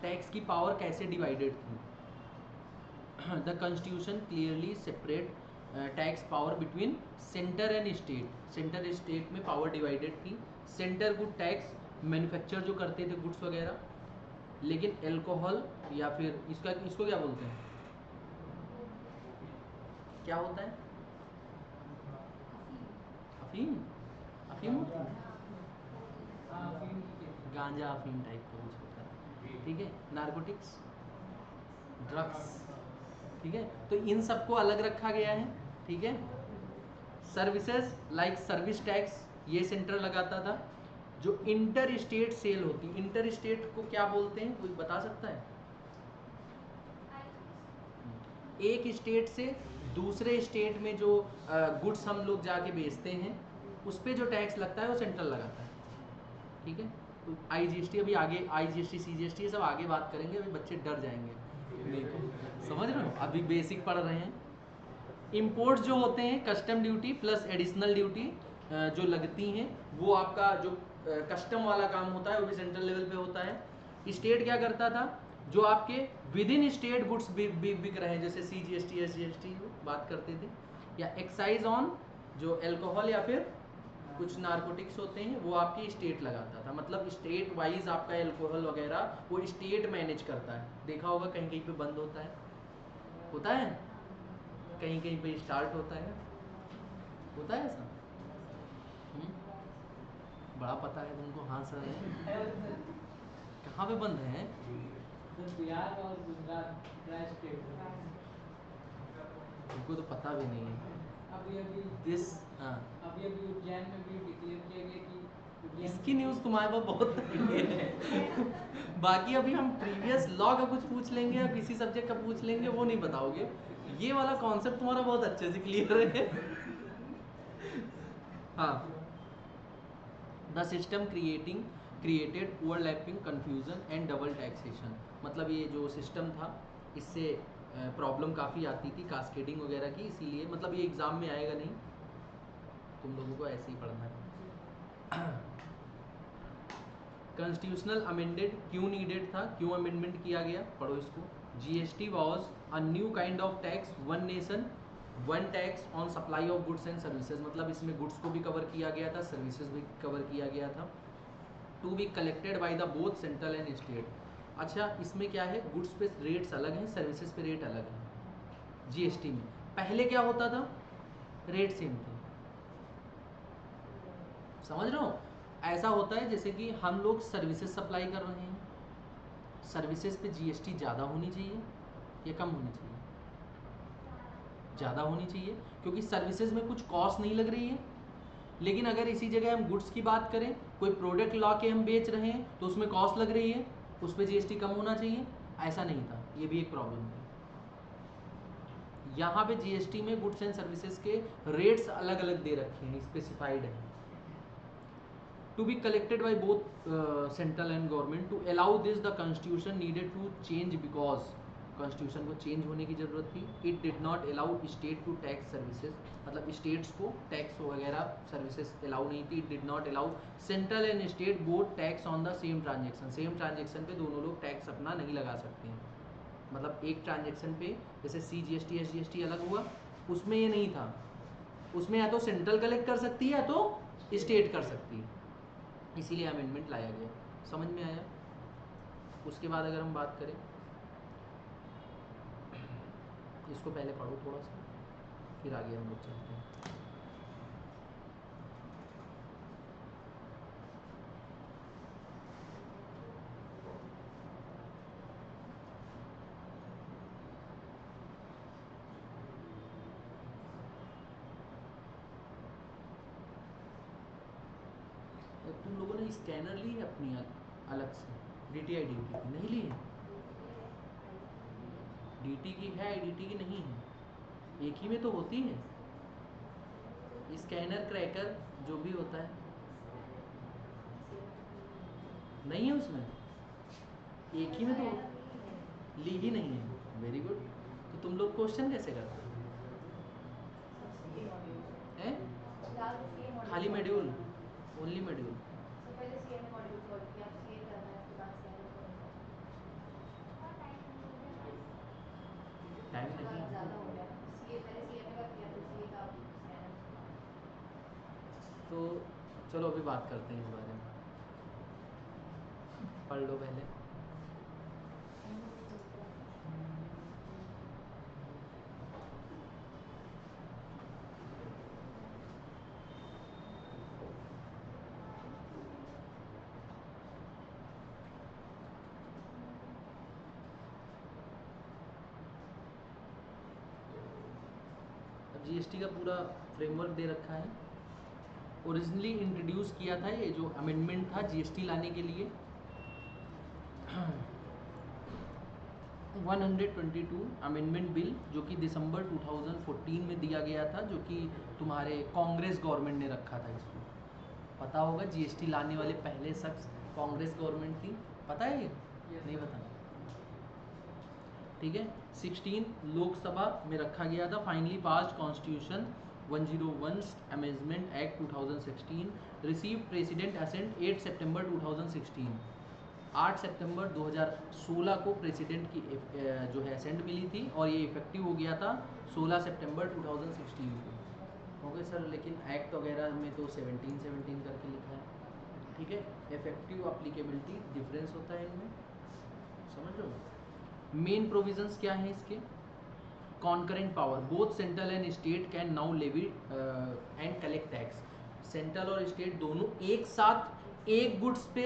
टैक्स की पावर कैसे डिवाइडेड थी? The constitution clearly separate tax power between centre and state. Centre state में पावर डिवाइडेड थी। सेंटर गुड टैक्स मैन्युफैक्चर जो करते थे गुड्स वगैरह, लेकिन अल्कोहल या फिर इसको क्या बोलते हैं, क्या होता है? अफीम, अफीम होती है, गांजा अफीम टाइप का कुछ होता है, ठीक है, नारकोटिक्स, ड्रग्स, ठीक है, तो इन सबको अलग रखा गया है, ठीक है। सर्विसेज लाइक सर्विस टैक्स ये सेंटर लगाता था। जो इंटर स्टेट सेल होती, इंटर स्टेट को क्या बोलते हैं, कोई बता सकता है? एक स्टेट से दूसरे स्टेट में जो गुड्स हम लोग जाके बेचते हैं उस पर जो टैक्स लगता है वो सेंट्रल लगाता है, ठीक है। तो आईजीएसटी अभी आगे, आईजीएसटी सीजीएसटी ये सब आगे बात करेंगे, अभी बच्चे डर जाएंगे नहीं तो, समझ रहे हो, अभी बेसिक पढ़ रहे हैं। इंपोर्ट्स जो होते हैं, custom duty plus additional duty जो लगती हैं, वो आपका जो कस्टम वाला काम होता है वो भी सेंट्रल लेवल पे होता है। स्टेट क्या करता था, जो आपके विद इन स्टेट गुड्स बिक रहे हैं, जैसे सीजीएसटी एसजीएसटी बात करते थे, या एक्साइज ऑन जो अल्कोहल या फिर कुछ नारकोटिक्स होते हैं वो आपकी स्टेट लगाता था। मतलब स्टेट वाइज आपका अल्कोहल वगैरह वो स्टेट मैनेज करता है। देखा होगा कहीं कहीं पे बंद होता है कहीं कहीं पे स्टार्ट होता है ऐसा। बड़ा पता है तुमको, हाँ सर। कहाँ पे बंद है? बिहार और गुजरात ड्राई स्टेट तुमको तो पता भी नहीं है। अभी दिस हाँ, अभी उज्जैन में भी डिक्लेयर किया गया कि उज्जैन इसकी न्यूज़ तुम्हारे पास बहुत है। बाकी अभी हम प्रीवियस लॉ का कुछ पूछ लेंगे या किसी सब्जेक्ट का पूछ लेंगे, वो नहीं बताओगे। ये वाला कॉन्सेप्ट तुम्हारा बहुत अच्छे से क्लियर है। हाँ, the system created overlapping confusion and double taxation. मतलब ये जो सिस्टम था इससे प्रॉब्लम काफ़ी आती थी कास्केडिंग वगैरह की, इसीलिए मतलब ये एग्ज़ाम में आएगा नहीं, तुम लोगों को ऐसे ही पढ़ना है। कॉन्स्टिट्यूशनल अमेंडेड क्यों नीडेड था, क्यों अमेंडमेंट किया गया, पढ़ो इसको। GST was a new kind of tax, one nation one tax on supply of goods and services. मतलब इसमें गुड्स को भी कवर किया गया था, सर्विसेज भी कवर किया गया था। To be collected by the both central and state. अच्छा, इसमें क्या है, गुड्स पे रेट्स अलग हैं, सर्विसेज पे रेट अलग है जीएसटी में। पहले क्या होता था, रेट सेम थे, समझ रहे हो। ऐसा होता है जैसे कि हम लोग सर्विसेज सप्लाई कर रहे हैं, सर्विसेज पे जीएसटी ज़्यादा होनी चाहिए या कम होनी चाहिए? ज़्यादा होनी चाहिए, क्योंकि सर्विसेज में कुछ कॉस्ट नहीं लग रही है। लेकिन अगर इसी जगह हम गुड्स की बात करें, कोई प्रोडक्ट ला के हम बेच रहे हैं तो उसमें कॉस्ट लग रही है, उस पर जीएसटी कम होना चाहिए। ऐसा नहीं था, ये भी एक प्रॉब्लम है। यहाँ पे जीएसटी में गुड्स एंड सर्विसेज के रेट्स अलग अलग दे रखे हैं, स्पेसिफाइड है। To be collected by both central and government. To allow this the constitution needed to change, because constitution को चेंज होने की ज़रूरत थी। It did not allow state to tax services, मतलब स्टेट्स को टैक्स वगैरह सर्विसेज अलाउ नहीं थी। It did not allow central and state both tax on the same transaction. Same transaction पे दोनों लोग टैक्स अपना नहीं लगा सकते हैं। मतलब एक ट्रांजेक्शन पे जैसे CGST SGST अलग हुआ, उसमें ये नहीं था। उसमें या तो सेंट्रल कलेक्ट कर सकती है या तो स्टेट कर सकती है, इसीलिए अमेंडमेंट लाया गया। समझ में आया? उसके बाद अगर हम बात करें, इसको पहले पढ़ो थोड़ा सा, फिर आगे हम लोग चलते हैं। तुम लोगों ने स्कैनर ली है अपनी अलग से? DTI DT की नहीं ली है? DT की है, IDT की नहीं है? एक ही में तो होती है स्कैनर क्रैकर जो भी होता है, नहीं है उसमें? एक ही में तो ली ही नहीं है। Very good. तो तुम लोग क्वेश्चन कैसे करते हैं? खाली मॉड्यूल, ओनली मॉड्यूल। तो पहले CNA मॉड्यूल सॉल्व किया, अब CA करना है, उसके बाद स्कैनर सॉल्व करना है। टाइम उसके बाद नहीं, ज़्यादा हो गया। CA पहले CNA का किया, फिर CA का, स्कैनर। तो चलो अभी बात करते हैं इस बारे में। पढ़ लो पहले। अब GST का पूरा फ्रेमवर्क दे रखा है। ओरिजिनली इंट्रोड्यूस किया था, ये जो अमेंडमेंट था GST लाने के लिए 122 अमेंडमेंट बिल, जो कि दिसंबर 2014 में दिया गया था, जो कि तुम्हारे कांग्रेस गवर्नमेंट ने रखा था इसको। पता होगा GST लाने वाले पहले शख्स कांग्रेस गवर्नमेंट थी, पता है ये? नहीं पता? ठीक है। 16 लोकसभा में रखा गया था। Finally passed constitution 101 amendment act 2016 receive president assent 8 सितंबर 2016। 8 सितंबर 2016 को प्रेसिडेंट की जो है असेंट मिली थी, और ये इफेक्टिव हो गया था 16 सितंबर 2016 को। ओके सर, लेकिन एक्ट वगैरह में तो 17 करके लिखा है। ठीक है, इफेक्टिव अप्लीकेबिलिटी डिफरेंस होता है इनमें, समझ लो। मेन प्रोविजंस क्या हैं इसके? Concurrent power, both central and state can now levy and collect tax. Central और स्टेट दोनों एक साथ एक गुड्स पे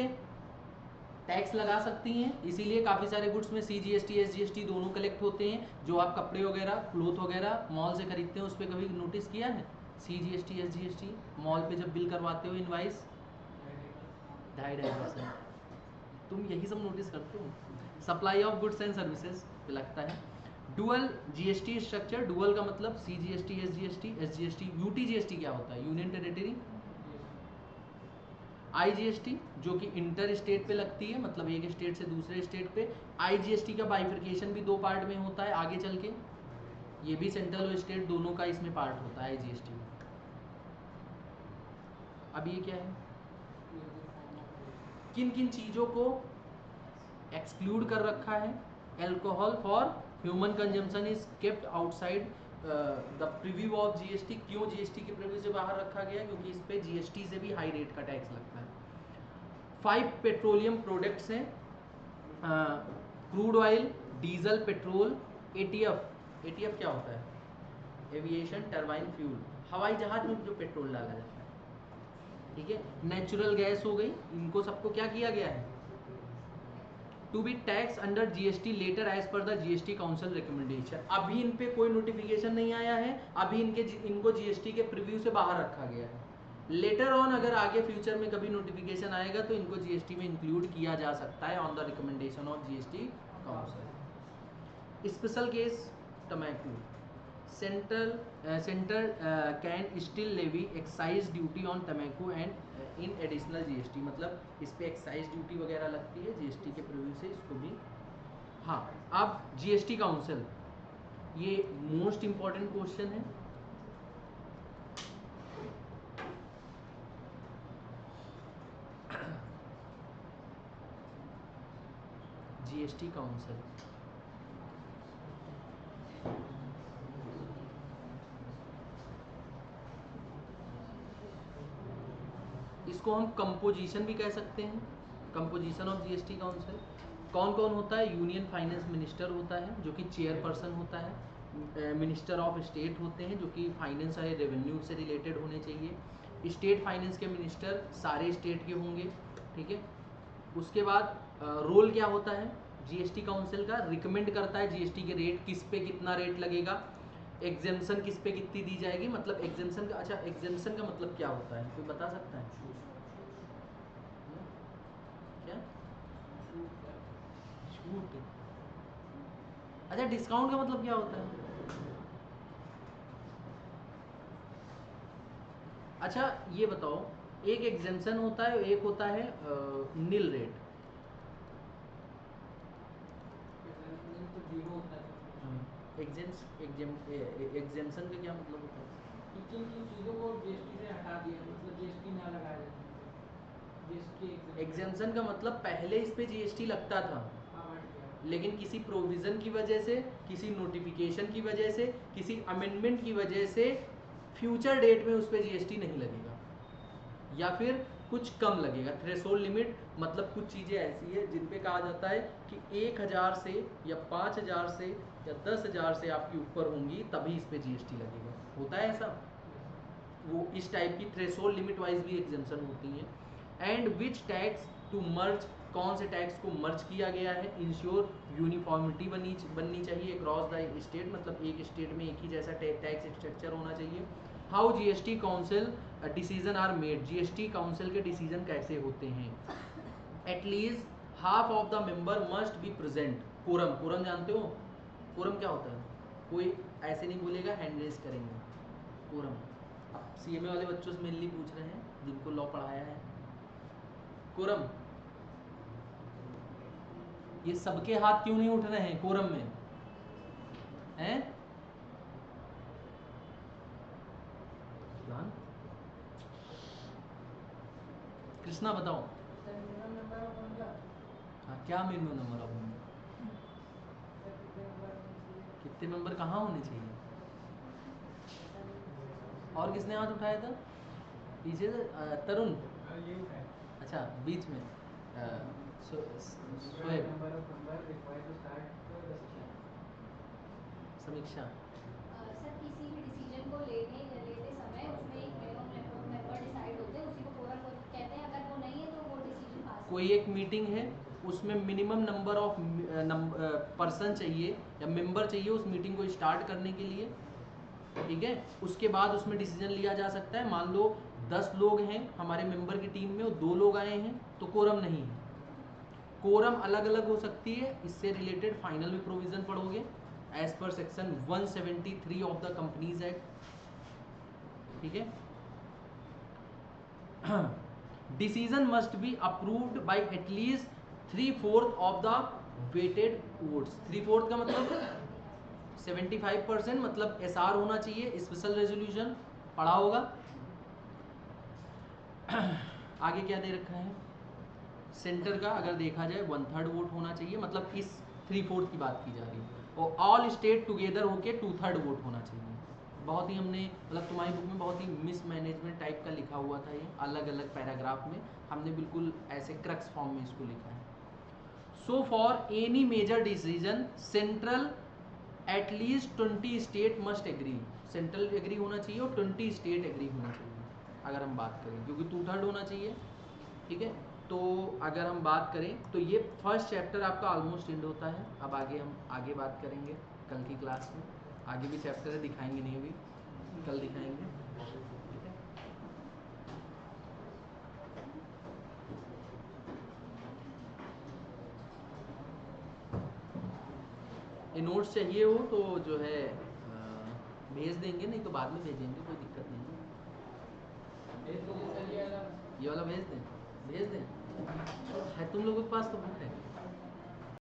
टैक्स लगा सकती हैं, इसीलिए काफ़ी सारे गुड्स में CGST SGST दोनों कलेक्ट होते हैं। जो आप कपड़े वगैरह, क्लोथ वगैरह मॉल से खरीदते हैं, उस पर कभी नोटिस किया है CGST SGST? मॉल पे जब बिल करवाते हो इनवाइस 2.5% तुम यही सब नोटिस करते हो। Supply of goods and services पे लगता है। डुअल GST स्ट्रक्चर, डुअल का मतलब CGST SGST SGST। UTGST क्या होता है? Union territory. IGST जो कि इंटर स्टेट पे लगती है, मतलब एक स्टेट से दूसरे स्टेट पे। IGST का बाइफिकेशन भी दो पार्ट में होता है आगे चल के, ये भी सेंट्रल और स्टेट दोनों का इसमें पार्ट होता है IGST में। अब ये क्या है? किन किन चीज़ों को एक्सक्लूड कर रखा है? Alcohol for human consumption is kept outside the preview of GST। क्यों GST के प्रीव्यू से बाहर रखा गया? क्योंकि इस पे GST से भी हाई रेट का टैक्स लगता है। 5 पेट्रोलियम प्रोडक्ट्स हैं, crude oil, diesel, petrol, ATF। ATF क्या होता है? एविएशन टरबाइन फ्यूल, हवाई जहाज में जो पेट्रोल डाला जाता है। ठीक है, नेचुरल गैस हो गई, इनको सबको क्या किया गया है? To be tax under GST later as per the GST council recommendation. अभी इन पे कोई नोटिफिकेशन नहीं आया है, अभी इनको GST के प्रीव्यू से बाहर रखा गया है। लेटर ऑन अगर आगे फ्यूचर में कभी नोटिफिकेशन आएगा तो इनको GST में इंक्लूड किया जा सकता है on the recommendation of GST council. Special case tobacco, centre can still levy excise duty on tobacco and in additional GST, मतलब इस पे एक्साइज ड्यूटी वगैरह लगती है GST के प्रीव्यू से, इसको भी। हाँ, अब GST काउंसिल, ये मोस्ट इंपॉर्टेंट क्वेश्चन है। GST काउंसिल इसको हम कंपोजिशन भी कह सकते हैं, कंपोजिशन ऑफ जीएसटी काउंसिल। कौन कौन होता है? यूनियन फाइनेंस मिनिस्टर होता है जो कि चेयरपर्सन होता है, मिनिस्टर ऑफ स्टेट होते हैं जो कि फाइनेंस और रेवेन्यू से रिलेटेड होने चाहिए, स्टेट फाइनेंस के मिनिस्टर सारे स्टेट के होंगे, ठीक है। उसके बाद रोल क्या होता है जीएसटी काउंसिल का? रिकमेंड करता है जीएसटी के रेट, किस पे कितना रेट लगेगा, एग्जेम्पशन किस पे कितनी दी जाएगी। मतलब एग्जेम्पशन का, अच्छा एग्जेम्पशन का मतलब क्या होता है, कोई बता सकता है? क्या छूट? अच्छा डिस्काउंट का मतलब क्या होता है? अच्छा ये बताओ, एक एग्जेम्पशन होता है, एक होता है नील रेट। तो जीरो होता है। एग्जेम्पशन का क्या मतलब होता है? कि किन किन चीज़ों को जीएसटी से हटा दिया, मतलब जीएसटी ना लगाया जाए, जीएसटी एग्जेम्पशन का मतलब पहले इस पे जीएसटी लगता था, हट गया। लेकिन किसी प्रोविज़न की वजह से, किसी नोटिफिकेशन की वजह से, किसी अमेंडमेंट की वजह से फ्यूचर डेट में उस पर जीएसटी नहीं लगेगा, या फिर कुछ कम लगेगा। थ्रेशोल्ड लिमिट मतलब कुछ चीज़ें ऐसी है जिन पे कहा जाता है कि 1000 से या 5000 से या 10,000 से आपकी ऊपर होंगी तभी इस पे जीएसटी लगेगा। होता है ऐसा, वो इस टाइप की थ्रेशोल्ड लिमिट वाइज भी एग्जेम्पशन होती हैं। And which tax to merge, कौन से टैक्स को मर्ज किया गया है। इंश्योर यूनिफॉर्मिटी बननी चाहिए अक्रॉस द स्टेट, मतलब एक स्टेट में एक ही जैसा टैक्स स्ट्रक्चर होना चाहिए। How GST council decision are made, GST council के डिसीजन कैसे होते हैं। At least half of the member must be present. Quorum, quorum जानते हो? कोरम क्या होता है? कोई ऐसे नहीं बोलेगा, हैंड रेज करेंगे। कोरम अब सीएमए वाले बच्चों से मेनली पूछ रहे हैं जिनको लॉ पढ़ाया है। कोरम, ये सबके हाथ क्यों नहीं उठ रहे हैं कोरम में? हैं? कृष्णा बताओ। हाँ, क्या मिनिमम नंबर ऑफ मेंबर? कितने मेंबर कहाँ होने चाहिए? और किसने हाथ उठाया था पीछे से? तरुण। ये उठाए। अच्छा बीच में शोएब। समीक्षा। सर किसी भी डिसीजन को लेते समय उसमें एक minimum number of member decide होते हैं, उसी को कोरम कहते हैं। अगर वो नहीं है तो वो डिसीजन पास कोई एक मीटिंग है, उसमें मिनिमम नंबर ऑफ पर्सन चाहिए या मेंबर चाहिए उस मीटिंग को स्टार्ट करने के लिए, ठीक है। उसके बाद उसमें डिसीजन लिया जा सकता है। मान लो 10 लोग हैं हमारे मेंबर की टीम में और 2 लोग आए हैं तो कोरम नहीं है। कोरम अलग अलग हो सकती है, इससे रिलेटेड फाइनल में प्रोविजन पढ़ोगे as per section 173 of the companies act, ठीक है। Decision must be approved by at least 3/4 of the weighted votes. 3/4 का मतलब 75%, मतलब एसआर होना चाहिए, स्पेशल रेजोल्यूशन पढ़ा होगा। आगे क्या दे रखा है? सेंटर का अगर देखा जाए 1/3 वोट होना चाहिए, मतलब इस 3/4 की बात की जा रही है। और ऑल स्टेट टुगेदर होके 2/3 वोट होना चाहिए। बहुत ही हमने, मतलब तुम्हारी बुक में बहुत ही मिसमैनेजमेंट टाइप का लिखा हुआ था, ये अलग अलग पैराग्राफ में हमने बिल्कुल ऐसे क्रक्स फॉर्म में इसको लिखा है। So for any major decision central at least 20 state must agree. Central agree होना चाहिए और 20 स्टेट एग्री होना चाहिए अगर हम बात करें, क्योंकि 2/3 होना चाहिए, ठीक है। तो अगर हम बात करें तो ये फर्स्ट चैप्टर आपका ऑलमोस्ट एंड होता है। अब आगे हम आगे बात करेंगे कल की क्लास में। आगे भी चैप्टर है, दिखाएंगे नहीं अभी, कल दिखाएंगे, ठीक है। ये नोट्स चाहिए हो तो जो है भेज देंगे, नहीं तो बाद में भेजेंगे, कोई दिक्कत नहीं है। ये वाला भेज दें? भेज दें है तुम लोगों के पास तो बुक है।